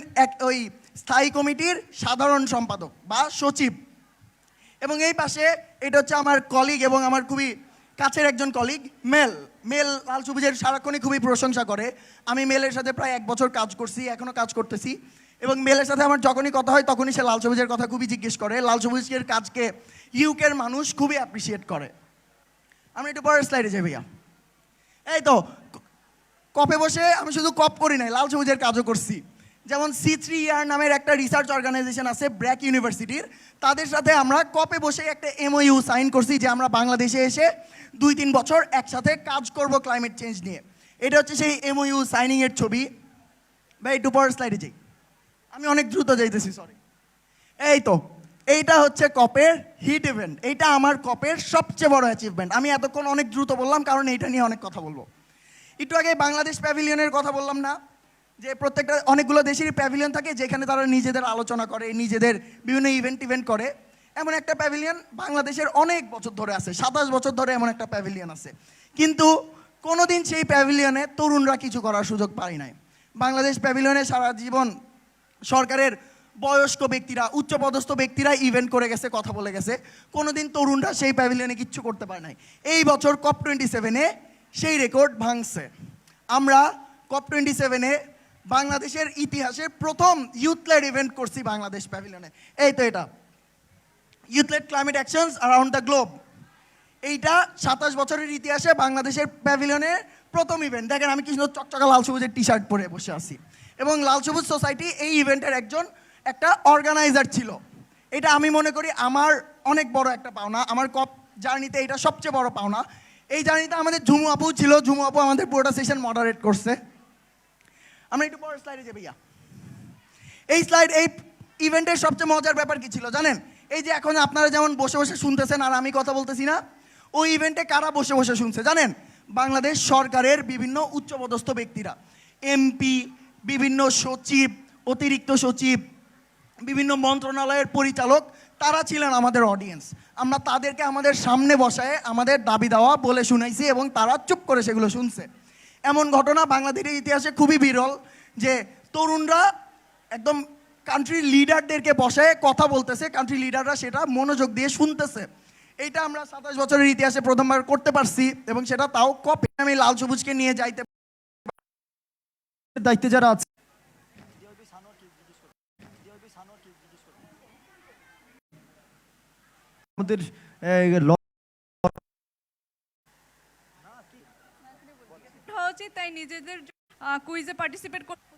E: ওই স্থায়ী কমিটির সাধারণ সম্পাদক বা সচিব। এবং এই পাশে এটা হচ্ছে আমার কলিগ এবং আমার খুবই কাছের একজন কলিগ মেল লাল সবুজের সারাক্ষণই খুবই প্রশংসা করে। আমি মেলের সাথে প্রায় 1 বছর কাজ করছি, এখনও কাজ করতেছি, এবং মেলের সাথে আমার যখনই কথা হয় তখনই সে লাল সবুজের কথা খুবই জিজ্ঞেস করে। লাল সবুজের কাজকে ইউকের মানুষ খুবই অ্যাপ্রিসিয়েট করে। আমি একটু পরের স্লাইডে যাই ভাইয়া। এই তো কপে বসে আমি শুধু কপ করি নাই, লাল সবুজের কাজও করছি। যেমন C3ER নামের একটা রিসার্চ অর্গানাইজেশন আছে ব্র্যাক ইউনিভার্সিটির, তাদের সাথে আমরা কপে বসে একটা MOU সাইন করছি যে আমরা বাংলাদেশে এসে 2-3 বছর একসাথে কাজ করব ক্লাইমেট চেঞ্জ নিয়ে। এটা হচ্ছে সেই MOU সাইনিংয়ের ছবি। ভাই একটু পরের স্লাইডে যাই, আমি অনেক দ্রুত যাইতেছি, সরি। এই তো এইটা হচ্ছে কপের হিট ইভেন্ট, এইটা আমার কপের সবচেয়ে বড় অ্যাচিভমেন্ট। আমি এতক্ষণ অনেক দ্রুত বললাম কারণ এইটা নিয়ে অনেক কথা বলবো। একটু আগে বাংলাদেশ প্যাভিলিয়নের কথা বললাম না, যে প্রত্যেকটা অনেকগুলো দেশেরই প্যাভিলিয়ন থাকে যেখানে তারা নিজেদের আলোচনা করে, নিজেদের বিভিন্ন ইভেন্ট করে। এমন একটা প্যাভিলিয়ন বাংলাদেশের অনেক বছর ধরে আছে, 27 বছর ধরে এমন একটা প্যাভিলিয়ন আছে, কিন্তু কোনোদিন সেই প্যাভিলিয়নে তরুণরা কিছু করার সুযোগ পায় নাই। বাংলাদেশ প্যাভিলিয়নে সারা জীবন সরকারের বয়স্ক ব্যক্তিরা, উচ্চপদস্থ ব্যক্তিরা ইভেন্ট করে গেছে, কথা বলে গেছে, কোনোদিন তরুণরা সেই প্যাভিলিয়নে কিচ্ছু করতে পারে নাই। এই বছর COP27-এ সেই রেকর্ড ভাঙছে। আমরা COP27-এ বাংলাদেশের ইতিহাসে প্রথম ইউথ লেড ইভেন্ট করছি বাংলাদেশ প্যাভিলিয়নে। এই তো এটা youth led climate actions around the globe. এইটা 27 বছরের ইতিহাসে বাংলাদেশের প্যাভিলিয়নের প্রথম ইভেন্ট। দেখেন আমি কি সুন্দর চকচকা লাল সবুজের টি শার্ট পরে বসে আছি, এবং লাল সবুজ সোসাইটি এই ইভেন্টের একটা অর্গানাইজার ছিল। এটা আমি মনে করি আমার অনেক বড় একটা পাওনা, আমার কপ জার্নিতে এটা সবচেয়ে বড় পাওনা। এই জার্নিতে আমাদের ঝুমু আপু ছিল, ঝুমু আপু আমাদের পুরোটা সেশন মডারেট করছে। আমরা একটু পরের স্লাইডে যাই ভাইয়া। এই ইভেন্টের সবচেয়ে মজার ব্যাপার কি ছিল জানেন? এই যে এখন আপনারা যেমন বসে বসে শুনতেছেন আর আমি কথা বলতেছি না, ওই ইভেন্টে কারা বসে বসে শুনছে জানেন? বাংলাদেশ সরকারের বিভিন্ন উচ্চপদস্থ ব্যক্তিরা, এমপি, বিভিন্ন সচিব, অতিরিক্ত সচিব, বিভিন্ন মন্ত্রণালয়ের পরিচালক, তারা ছিলেন আমাদের অডিয়েন্স। আমরা তাদেরকে আমাদের সামনে বসায় আমাদের দাবি দাওয়া বলে শুনাইছি এবং তারা চুপ করে সেগুলো শুনছে। এমন ঘটনা বাংলাদেশের ইতিহাসে খুবই বিরল যে তরুণরা একদম কান্ট্রি লিডারদেরকে বসায় কথা বলতেছে, কান্ট্রি লিডাররা সেটা মনোযোগ দিয়ে শুনতেছে। এইটা আমরা 27 বছরের ইতিহাসে প্রথমবার করতে পারছি, এবং সেটা তাও কপে। আমি লাল সবুজকে নিয়ে যাইতে
A: দায়িত্বে যারা আছে আমাদের
D: উচিত, তাই নিজেদের কুইজে পার্টিসিপেট করতে,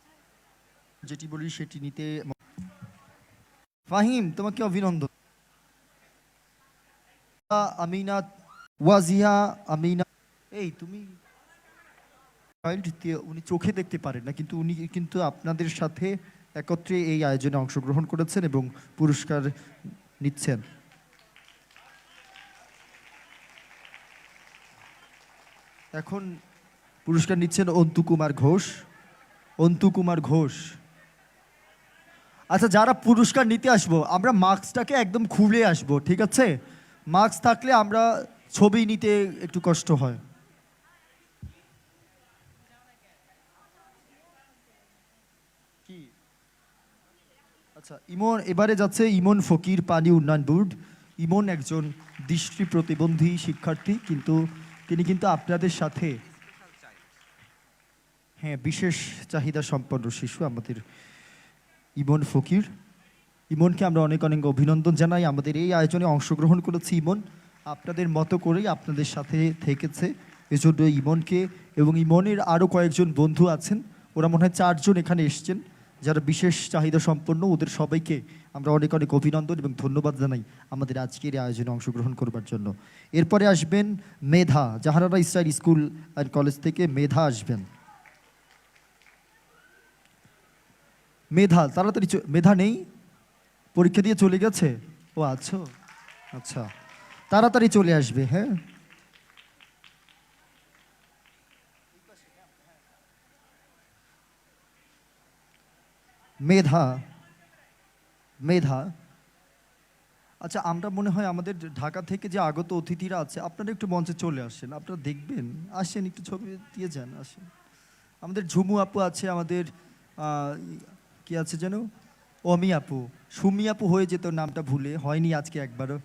A: যেটি বলি সেটি নিতে। ফাহিম, তোমাকে অভিনন্দন। আমিনা, ওয়াজিয়া আমিনা, এই তুমি উনি চোখে দেখতে পারেন না, কিন্তু উনি কিন্তু আপনাদের সাথে একত্রে এই আয়োজনে অংশগ্রহণ করেছেন এবং পুরস্কার নিচ্ছেন। এখন পুরস্কার নিচ্ছেন অন্তু কুমার ঘোষ। অন্তু কুমার ঘোষ। আচ্ছা, যারা পুরস্কার নিতে আসবো আমরা মাস্কটাকে একদম খুলে আসবো, ঠিক আছে? মাস্ক থাকলে আমরা ছবি নিতে একটু কষ্ট হয়। কি আচ্ছা, ইমন এবারে যাচ্ছে ইমন ফকির, পানি উন্নয়ন বোর্ড। ইমন একজন দৃষ্টি প্রতিবন্ধী শিক্ষার্থী, কিন্তু তিনি কিন্তু আপনাদের সাথে, হ্যাঁ, বিশেষ চাহিদা সম্পন্ন শিশু আমাদের ইমন ফকির। ইমনকে আমরা অনেক অনেক অভিনন্দন জানাই। আমাদের এই আয়োজনে অংশগ্রহণ করেছে ইমন, আপনাদের মতো করেই আপনাদের সাথে থেকেছে, এজন্য ইমনকে এবং ইমনের আরও কয়েকজন বন্ধু আছেন, ওরা মনে হয় 4 জন এখানে এসছেন যারা বিশেষ চাহিদা সম্পন্ন, ওদের সবাইকে আমরা অনেক অনেক অভিনন্দন এবং ধন্যবাদ জানাই আমাদের আজকের এই আয়োজনে অংশগ্রহণ করবার জন্য। এরপরে আসবেন Medha, Jahanara Israil school and college থেকে মেধা আসবেন। মেধা তাড়াতাড়ি, মেধা নেই, পরীক্ষা দিয়ে চলে গেছে? ও আছো, আচ্ছা, তাড়াতাড়ি চলে আসবে। হ্যাঁ, মেধা, মেধা। আচ্ছা, আমরা মনে হয় আমাদের ঢাকা থেকে যে আগত অতিথিরা আছে, আপনারা একটু মঞ্চে চলে আসেন, আপনারা দেখবেন, আসেন, একটু ছবি দিয়ে যান, আসেন। আমাদের ঝুমু আপু আছে, আমাদের কি আছে যেন, অমি আপু, সুমি আপু হয়ে যেত, নামটা ভুলে হয়নি আজকে একবারও।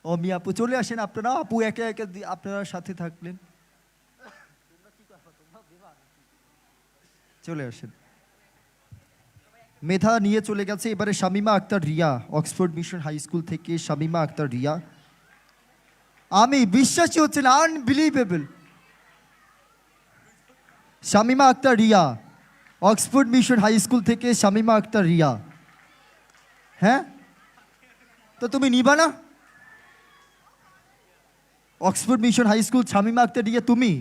A: অমি আপু চলে আসেন আপনারা, আপু একে একে আপনারা সাথে থাকলেন, চলে আসেন। মেধা নিয়ে চলে গেছে। এবারে Shamima Akter Riya, Oxford mission high school থেকে শামিমা আক্তার রিয়া। আমি বিশ্বাসই হচ্ছে না, unbelievable. Shamima Akter Riya, Oxford mission high school থেকে শামিমা আক্তার রিয়া। হ্যাঁ, তো তুমি নিবা না? Oxford mission high school, Shamima Akter Riya, তুমি,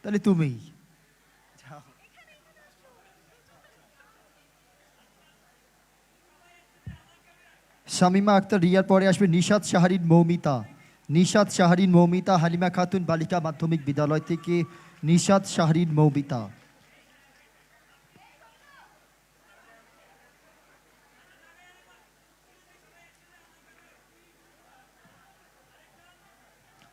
A: তাহলে তুমি শামিমা আক্তার রিয়ার পরে আসবে নিশাত শাহরিন মৌমিতা। নিশাত শাহরিন মৌমিতা, হালিমা খাতুন বালিকা মাধ্যমিক বিদ্যালয় থেকে নিশাত শাহরিন মৌমিতা।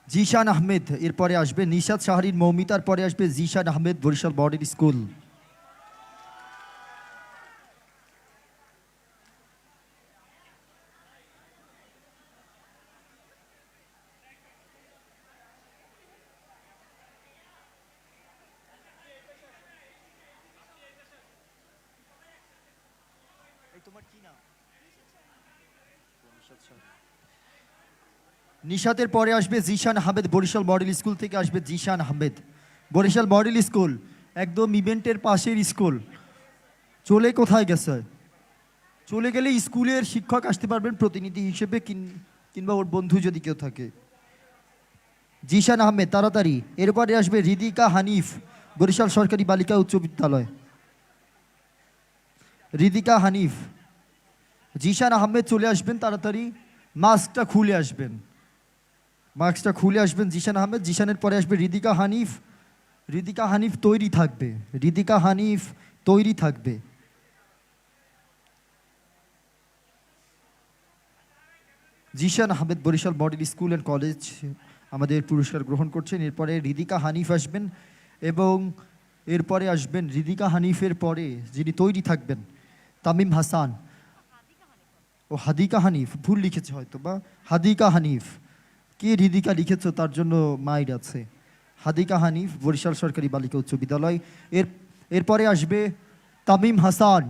A: জিশান আহমেদ, এরপরে আসবে নিশাত শাহরিন মৌমিতার পরে আসবে জিশান আহমেদ, বরিশাল মডেল স্কুল। নিশাতের পরে আসবে জিশান আহমেদ, বরিশাল মডেল স্কুল থেকে আসবে জিশান আহমেদ। বরিশাল মডেল স্কুল একদম ইভেন্টের পাশের স্কুল। চলে কোথায় গেছে? চলে গেলে স্কুলের শিক্ষক আসতে পারবেন প্রতিনিধি হিসেবে, কিংবা ওর বন্ধু যদি কেউ থাকে। জিশান আহমেদ তাড়াতাড়ি। এরপরে আসবে হৃদিকা হানিফ, বরিশাল সরকারি বালিকা উচ্চ বিদ্যালয়। হৃদিকা হানিফ, জিশান আহমেদ চলে আসবেন তাড়াতাড়ি। মাস্কটা খুলে আসবেন, মাস্কটা খুলে আসবেন জিশান আহমেদ। জিশানের পরে আসবে হৃদিকা হানিফ। হৃদিকা হানিফ তৈরি থাকবে, হৃদিকা হানিফ তৈরি থাকবে। Zishan Ahmed, Barishal model school and college আমাদের পুরস্কার গ্রহণ করছেন। এরপরে হৃদিকা হানিফ আসবেন এবং এরপরে আসবেন হৃদিকা হানিফের পরে যিনি তৈরি থাকবেন তামিম হাসান ও হাদিকা হানিফ, ভুল লিখেছে হয়তো বা হাদিকা হানিফ। কে হৃদিকা লিখেছ তার জন্য মাইর আছে। হাদিকা হানিফ, বরিশাল সরকারি বালিকা উচ্চ বিদ্যালয়। এরপরে আসবে তামিম হাসান।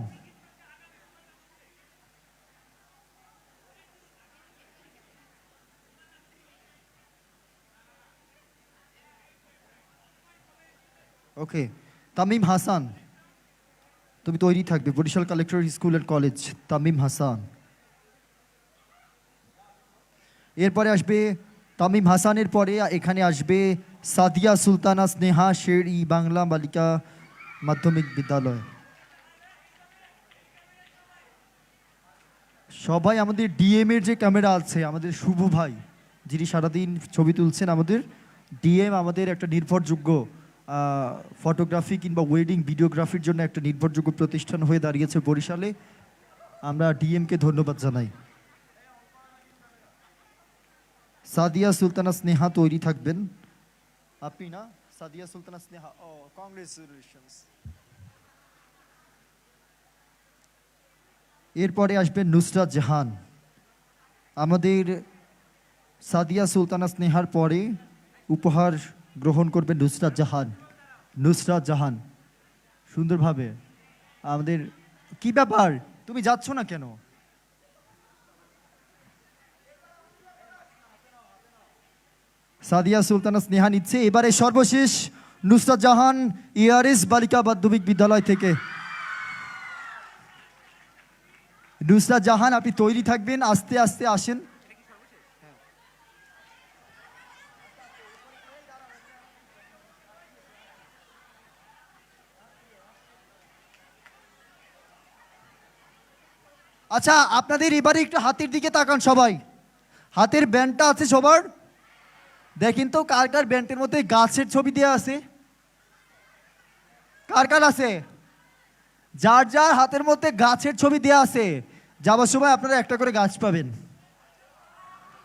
A: ওকে, তামিম হাসান তুমি তৈরি থাকবে, Barishal collectorate school and college. Tamim Hasan. এরপরে আসবে তামিম হাসানের পরে এখানে আসবে সাদিয়া সুলতানা স্নেহা, শের-ই বাংলা বালিকা মাধ্যমিক বিদ্যালয়। সবাই আমাদের ডিএম এর যে ক্যামেরা আছে, আমাদের শুভ ভাই যিনি সারাদিন ছবি তুলছেন, আমাদের ডিএম আমাদের একটা নির্ভরযোগ্য ফটোগ্রাফি কিংবা ওয়েডিং ভিডিওগ্রাফির জন্য একটা নির্ভরযোগ্য প্রতিষ্ঠান হয়ে দাঁড়িয়েছে বরিশালে। আমরা ডিএমকে ধন্যবাদ জানাই। সাদিয়া সুলতানা স্নেহা তৈরি থাকবেন। আপনি না সাদিয়া সুলতানা স্নেহা, ও কংগ্রেচুলেশনস। এরপরে আসবেন নুসরাত জাহান। আমাদের সাদিয়া সুলতানা স্নেহার পরে উপহার গ্রহণ করবেন নুসরাত জাহান। নুসরাত জাহান সুন্দরভাবে আমাদের। কি ব্যাপার, তুমি যাচ্ছ না কেন? সাদিয়া সুলতানা স্নেহা নিচ্ছে। এবারে সর্বশেষ নুসরাত জাহান, এআরএস বালিকা মাধ্যমিক বিদ্যালয় থেকে। নুসরাত জাহান আপনি তৈরি থাকবেন, আস্তে আস্তে আসেন। আচ্ছা, আপনাদের এবারে একটু হাতের দিকে তাকান সবাই। হাতের ব্যান্ডটা আছে সবার? দেখেন তো কার কার ব্যান্ডের মধ্যে গাছের ছবি দেওয়া আছে? কার কার আছে? যার যার হাতের মধ্যে গাছের ছবি দেওয়া আছে, যাবার সময় আপনারা একটা করে গাছ পাবেন।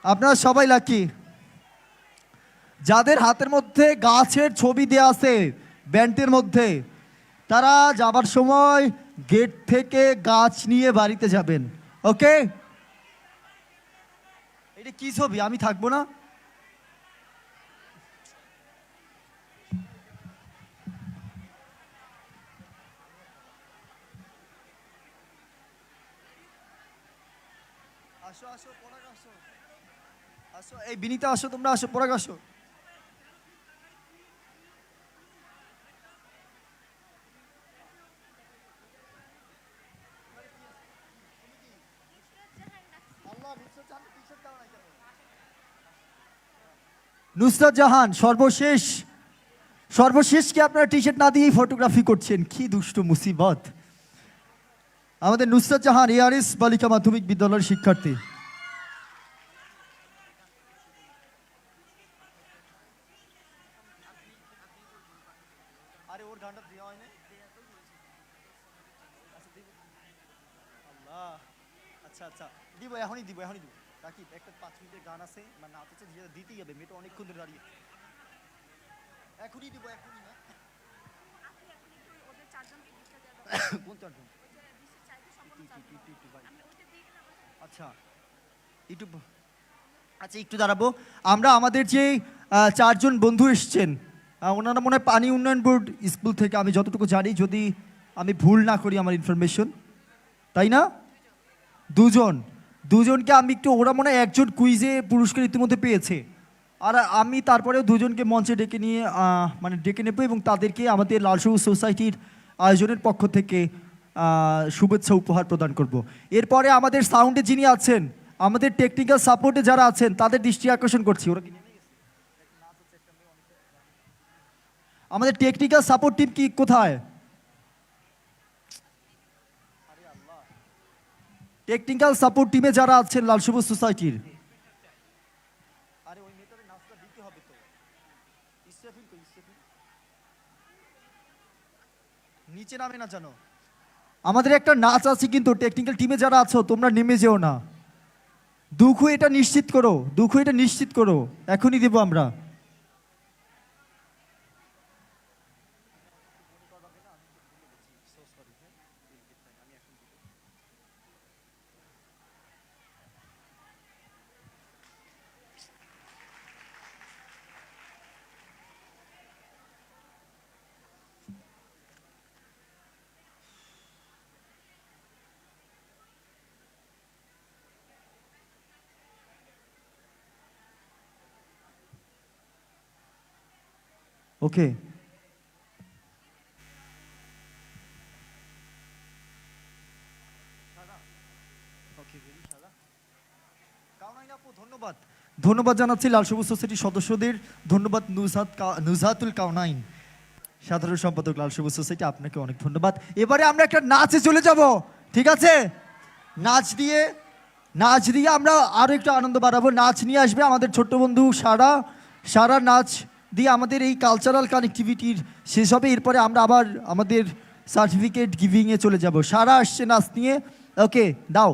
A: আপনারা সবাই লাকি। যাদের হাতের মধ্যে গাছের ছবি দেওয়া আছে ব্যান্ডের মধ্যে, তারা যাবার সময় গেট থেকে গাছ নিয়ে বাড়িতে যাবেন। ওকে? এটা কি ছবি? আমি থাকবো না? আসো আসো, পরাগ আসো, আসো। এই বিনীতা আসো, তোমরা আসো, পরাগ আসো। নুসরাত জাহান সর্বশেষ, সর্বশেষ কি আপনারা টি শার্ট না দিয়েই ফটোগ্রাফি করছেন? কি দুষ্টু মুসিবত। আমাদের নুসরাত জাহান এআরএস বালিকা মাধ্যমিক বিদ্যালয়ের শিক্ষার্থী। আরে ওর গানটা দেওয়া হয় না? আচ্ছা আচ্ছা, দিব, এখনই দিব, এখনই দিব।
B: রাকিব একটা 5 মিনিটের গান আছে মানে নাচ আছে যেটা দিতেই হবে, মেয়েটা অনেকক্ষণ ধরে দাঁড়িয়ে আছে। এখনই দিব, এখনই না। কোন চারজন? আচ্ছা ইউটিউব, আচ্ছা একটু দাঁড়াবো। আমরা আমাদের যে 4 জন বন্ধু এসছেন, ওনারা মনে হয় পানি উন্নয়ন বোর্ড স্কুল থেকে, আমি যতটুকু জানি, যদি আমি ভুল না করি আমার ইনফরমেশন, তাই না? দুজনকে আমি একটু, ওরা মনে হয় একজন কুইজে পুরস্কার ইতিমধ্যে পেয়েছে, আর আমি তারপরেও দুজনকে মঞ্চে ডেকে নিয়ে মানে ডেকে নেব এবং তাদেরকে আমাদের লাল সবুজ সোসাইটির আয়োজনের পক্ষ থেকে শুভেচ্ছা উপহার প্রদান করব। এরপরে আমাদের সাউন্ডে যিনি আছেন, আমাদের টেকনিক্যাল সাপোর্টে যারা আছেন, তাদের দৃষ্টি আকর্ষণ করছি। ওরা কি আমাদের টেকনিক্যাল সাপোর্ট টিম কি কোথায়? টেকনিক্যাল সাপোর্ট টিমে যারা আছেন লাল সবুজ সোসাইটির, নিচে নামে না জানো, আমাদের একটা নাচ আছে কিন্তু টেকনিক্যাল টিমে যারা আছো তোমরা নেমে যেও না। দুঃখ এটা নিশ্চিত করো, এখনই দেবো আমরা। ওকে, ধন্যবাদ জানাচ্ছি লাল সবুজ সোসাইটির সদস্যদের। ধন্যবাদ নুজহাতুল কাউনাইন, সাধারণ সম্পাদক লাল সবুজ সোসাইটি, আপনাকে অনেক ধন্যবাদ। এবারে আমরা একটা নাচে চলে যাব, ঠিক আছে? নাচ দিয়ে আমরা আরো একটু আনন্দ বাড়াবো। নাচ নিয়ে আসবে আমাদের ছোট্ট বন্ধু সারা নাচ দিয়ে আমাদের এই কালচারাল কানেক্টিভিটির শেষ হবে। এরপরে আমরা আবার আমাদের সার্টিফিকেট গিভিংয়ে চলে যাব। সারা আসছে নাচ নিয়ে, ওকে দাও।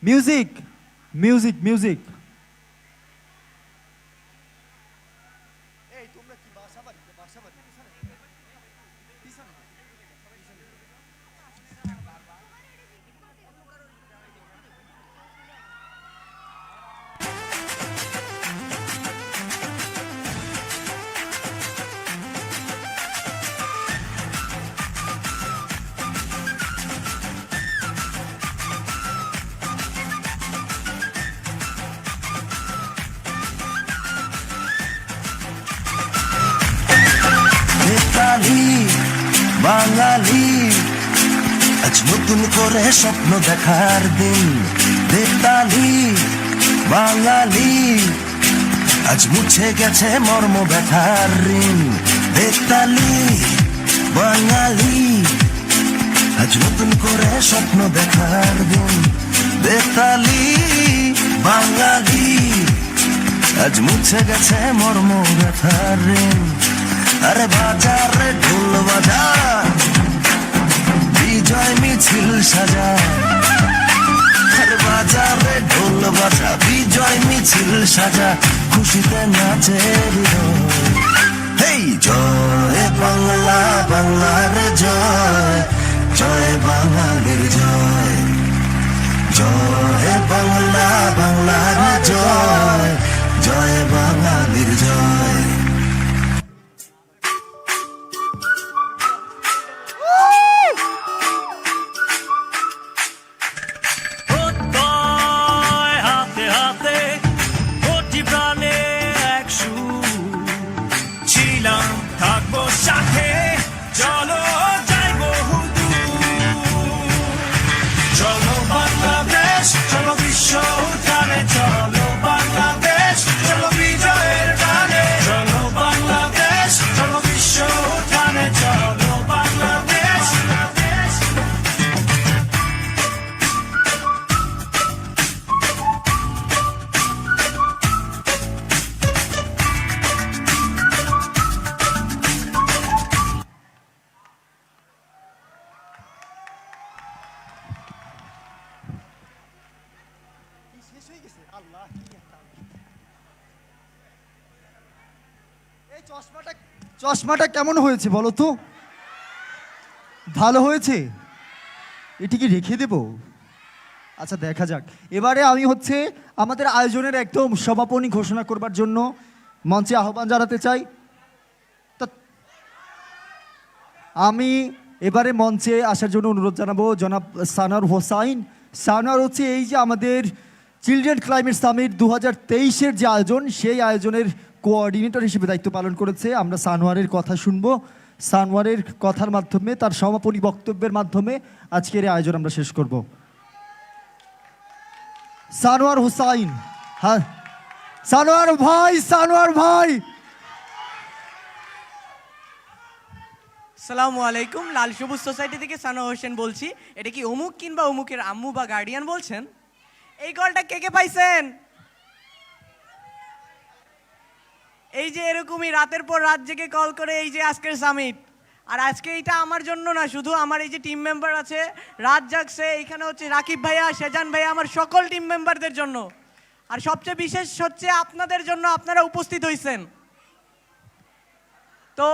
B: মিউজিক।
K: বাঙালি আজ নতুন করে স্বপ্ন দেখার দিন। বেতালি বাঙালি আজ মুছে গেছে মর্ম ব্যথার ঋণ। বেতালি বাঙালি আজ নতুন করে স্বপ্ন দেখার দিন। বেতালি বাঙালি আজ মুছে গেছে মর্ম ব্যথার ঋণ। আরে বাজারে ঢোল বাজা, বিজয় মিছিল সাজা। আরে বাজারে ঢোল বাজা, বিজয় মিছিল সাজা, খুশিতে নাচে হৃদয়। হেই জয় বাংলা, বাংলার জয়, জয় বাঙালির জয়। জয় বাংলা, বাংলার জয়, জয় বাঙালির জয়।
A: চশমাটা কেমন হয়েছে বলো তো? ভালো হয়েছে? এটি কি রেখে দেব? আচ্ছা দেখা যাক। এবারে আমি হচ্ছে আমাদের আয়োজনের একদম সমাপনী ঘোষণা করবার জন্য মঞ্চে আহ্বান জানাতে চাই। তা আমি এবারে মঞ্চে আসার জন্য অনুরোধ জানাবো জনাব সানার হোসাইন। সানার হচ্ছে এই যে আমাদের চিলড্রেন ক্লাইমেট সামিট 2023-এর যে আয়োজন, সেই আয়োজনের কোঅর্ডিনেটর হিসেবে দায়িত্ব পালন করেছে। আমরা সানোয়ারের কথা শুনবো। সানোয়ারের কথার মাধ্যমে, তার সমাপনী বক্তব্যের মাধ্যমে আজকের এই আয়োজন আমরা শেষ করব। সানোয়ার হোসাইন। হ্যাঁ সানোয়ার ভাই, সানোয়ার ভাই।
M: আসসালামু আলাইকুম, লাল সবুজ সোসাইটি থেকে সানোয়ার হোসেন বলছি। এটা কি অমুক কিংবা অমুকের আম্মু বা গার্ডিয়ান বলছেন? এই কলটা কে কে পাইছেন? এই যে এরকমই রাতের পর রাত জেগে কল করে এই যে আজকের সামিট। আর আজকে এটা আমার জন্য না, শুধু আমার এই যে টিম মেম্বার আছে রাত জাগছে, এইখানে হচ্ছে রাকিব ভাইয়া, শেজান ভাইয়া, আমার সকল টিম মেম্বারদের জন্য। আর সবচেয়ে বিশেষ হচ্ছে আপনাদের জন্য, আপনারা উপস্থিত হয়েছেন। তো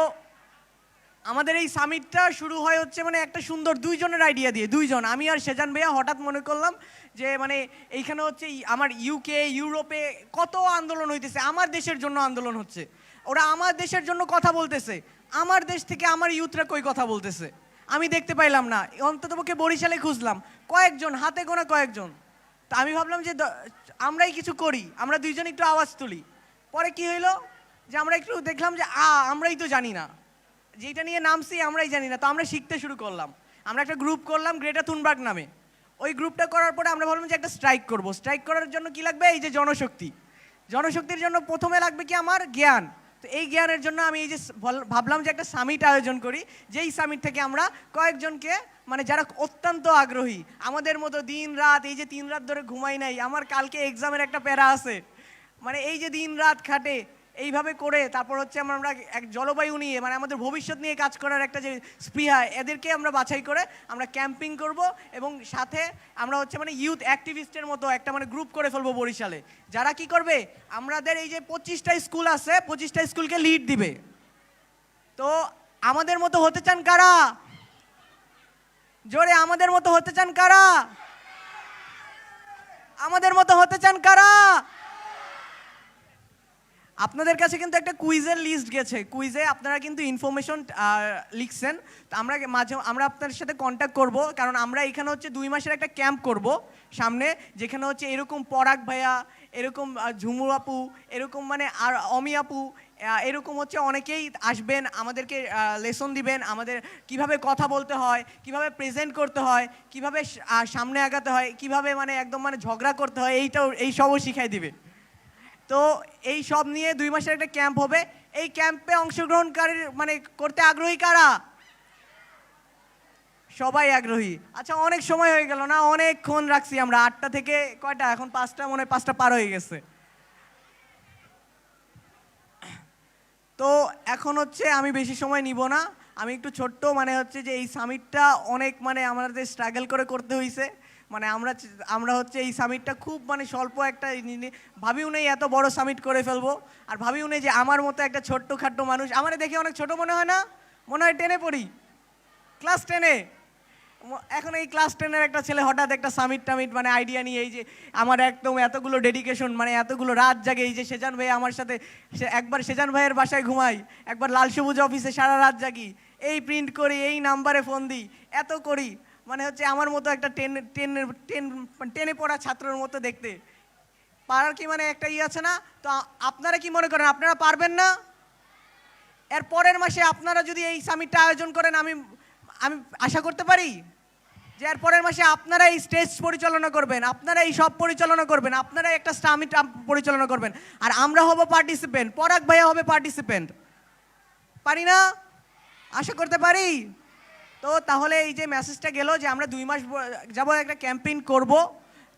M: আমাদের এই সামিটটা শুরু হয় হচ্ছে মানে একটা সুন্দর দুইজনের আইডিয়া দিয়ে। দুইজন, আমি আর শেজান ভাইয়া হঠাৎ মনে করলাম যে মানে এইখানে হচ্ছে আমার ইউকে, ইউরোপে কত আন্দোলন হইতেছে, আমার দেশের জন্য আন্দোলন হচ্ছে, ওরা আমার দেশের জন্য কথা বলতেছে, আমার দেশ থেকে আমার ইউথরা কই কথা বলতেছে আমি দেখতে পাইলাম না। অন্ততপক্ষে বরিশালে খুঁজলাম, কয়েকজন, হাতে গোনা কয়েকজন। তা আমি ভাবলাম যে আমরাই কিছু করি, আমরা দুইজন একটু আওয়াজ তুলি। পরে কি হইলো যে আমরা একটু দেখলাম যে আমরাই তো জানি না, যেটা নিয়ে নামছি আমরাই জানি না। তো আমরা শিখতে শুরু করলাম, আমরা একটা গ্রুপ করলাম গ্রেটা থুনবার্গ নামে। ওই গ্রুপটা করার পরে আমরা ভাবলাম যে একটা স্ট্রাইক করব। স্ট্রাইক করার জন্য কি লাগবে? এই যে জনশক্তি। জনশক্তির জন্য প্রথমে লাগবে কি? আমার জ্ঞান। তো এই জ্ঞানের জন্য আমি এই যে ভাবলাম যে একটা সামিট আয়োজন করি, যেই সামিট থেকে আমরা কয়েকজনকে মানে যারা অত্যন্ত আগ্রহী, আমাদের মতো দিন রাত, এই যে 3 রাত ধরে ঘুমাই নাই, আমার কালকে এক্সামের একটা প্যারা আছে, মানে এই যে দিন রাত খাটে এইভাবে করে, তারপর হচ্ছে আমরা এক জলবায়ু নিয়ে মানে আমাদের ভবিষ্যৎ নিয়ে কাজ করার একটা যে স্পৃহা, এদেরকে আমরা বাছাই করে আমরা ক্যাম্পিং করব। এবং সাথে আমরা হচ্ছে মানে ইউথ অ্যাক্টিভিস্টের মতো একটা মানে গ্রুপ করে ফেলবো বরিশালে, যারা কি করবে আমাদের এই যে 25টা স্কুল আছে, 25টা স্কুলকে লিড দিবে। তো আমাদের মতো হতে চান কারা? জোরে, আমাদের মতো হতে চান কারা? আমাদের মতো হতে চান কারা? আপনাদের কাছে কিন্তু একটা কুইজের লিস্ট গেছে, কুইজে আপনারা কিন্তু ইনফরমেশন লিখছেন। তো আমরা আপনাদের সাথে কন্ট্যাক্ট করব, কারণ আমরা এখানে হচ্ছে 2 মাসের একটা ক্যাম্প করব সামনে, যেখানে হচ্ছে এরকম পরাগ ভাইয়া, এরকম ঝুমুর আপু, এরকম মানে আর অমি আপু, এরকম হচ্ছে অনেকেই আসবেন, আমাদেরকে লেসন দিবেন, আমাদের কিভাবে কথা বলতে হয়, কিভাবে প্রেজেন্ট করতে হয়, কিভাবে সামনে আগাতে হয়, কিভাবে মানে একদম মানে ঝগড়া করতে হয়, এই সবও শিখাই দিবে। তো এই সব নিয়ে 2 মাসের একটা ক্যাম্প হবে। এই ক্যাম্পে অংশগ্রহণকারী মানে করতে আগ্রহী কারা? সবাই আগ্রহী। আচ্ছা, অনেক সময় হয়ে গেল না? অনেকক্ষণ রাখছি আমরা, 8টা থেকে কয়টা এখন? 5টা, মনে হয় 5টা পার হয়ে গেছে। তো এখন হচ্ছে আমি বেশি সময় নিব না, আমি একটু ছোট্ট মানে হচ্ছে যে এই সামিটটা অনেক মানে আমাদের স্ট্রাগল করে করতে হয়েছে। মানে আমরা হচ্ছে এই সামিটটা খুব মানে স্বল্প একটা, ভাবিও নেই এত বড় সামিট করে ফেলবো, আর ভাবিও নেই যে আমার মতো একটা ছোট্ট খাট্ট মানুষ, আমার দেখে অনেক ছোট মনে হয় না? মনে হয় 10-এ পড়ি, ক্লাস 10-এ। এখন এই ক্লাস 10-এর একটা ছেলে হঠাৎ একটা সামিট টামিট মানে আইডিয়া নিয়ে, এই যে আমার একদম এতগুলো ডেডিকেশন, মানে এতগুলো রাত জাগে, এই যে সেজান ভাই আমার সাথে, একবার সেজান ভাইয়ের বাসায় ঘুমাই, একবার লাল সবুজ অফিসে সারা রাত জাগি, এই প্রিন্ট করি, এই নাম্বারে ফোন দিই, এত করি, মানে হচ্ছে আমার মতো একটা টেনে পড়া ছাত্রের মতো দেখতে পারার কি মানে একটা আছে না? তো আপনারা কি মনে করেন আপনারা পারবেন না? এর পরের মাসে আপনারা যদি এই সামিটটা আয়োজন করেন, আমি আশা করতে পারি যে এর পরের মাসে আপনারা এই স্টেজ পরিচালনা করবেন, আপনারা এই সব পরিচালনা করবেন, আপনারা একটা সামিট পরিচালনা করবেন, আর আমরা হব পার্টিসিপেন্ট, পরাগ ভাইয়া হবে পার্টিসিপেন্ট। পারি না? আশা করতে পারি? তো তাহলে এই যে মেসেজটা গেল যে আমরা 2 মাস যাব একটা ক্যাম্পেইন করব,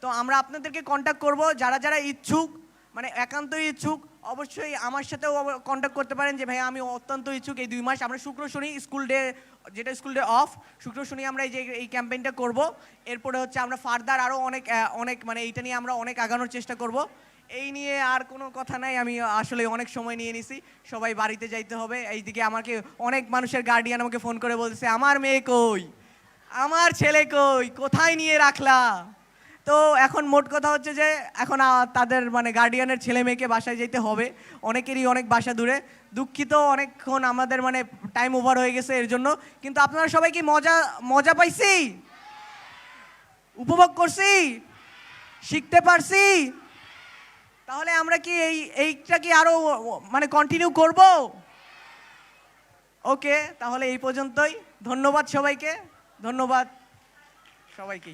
M: তো আমরা আপনাদেরকে কন্ট্যাক্ট করব, যারা যারা ইচ্ছুক মানে একান্তই ইচ্ছুক অবশ্যই আমার সাথেও কন্ট্যাক্ট করতে পারেন যে ভাই আমি অত্যন্ত ইচ্ছুক। এই 2 মাস আমরা শুক্র শনি স্কুল ডে, যেটা স্কুল ডে অফ, শুক্র শনি আমরা এই ক্যাম্পেইনটা করব। এরপরে হচ্ছে আমরা ফার্দার আরও অনেক মানে এইটা নিয়ে আমরা অনেক আগানোর চেষ্টা করব। এই নিয়ে আর কোনো কথা নাই, আমি আসলে অনেক সময় নিয়ে নিছি, সবাই বাড়িতে যাইতে হবে। এইদিকে আমাকে অনেক মানুষের গার্ডিয়ান আমাকে ফোন করে বলতেছে আমার মেয়ে কই, আমার ছেলে কই, কোথায় নিয়ে রাখলা। তো এখন মোট কথা হচ্ছে যে এখন তাদের মানে গার্ডিয়ানের ছেলে মেয়েকে বাসায় যেতে হবে, অনেকেরই অনেক বাসা দূরে। দুঃখিত, অনেকক্ষণ আমাদের মানে টাইম ওভার হয়ে গেছে এর জন্য, কিন্তু আপনারা সবাই কি মজা পাইছি, উপভোগ করছি, শিখতে পারছি? তাহলে আমরা কি এইটা কি আরো মানে কন্টিনিউ করব? ওকে, তাহলে এই পর্যন্তই। ধন্যবাদ সবাইকে, ধন্যবাদ সবাইকে।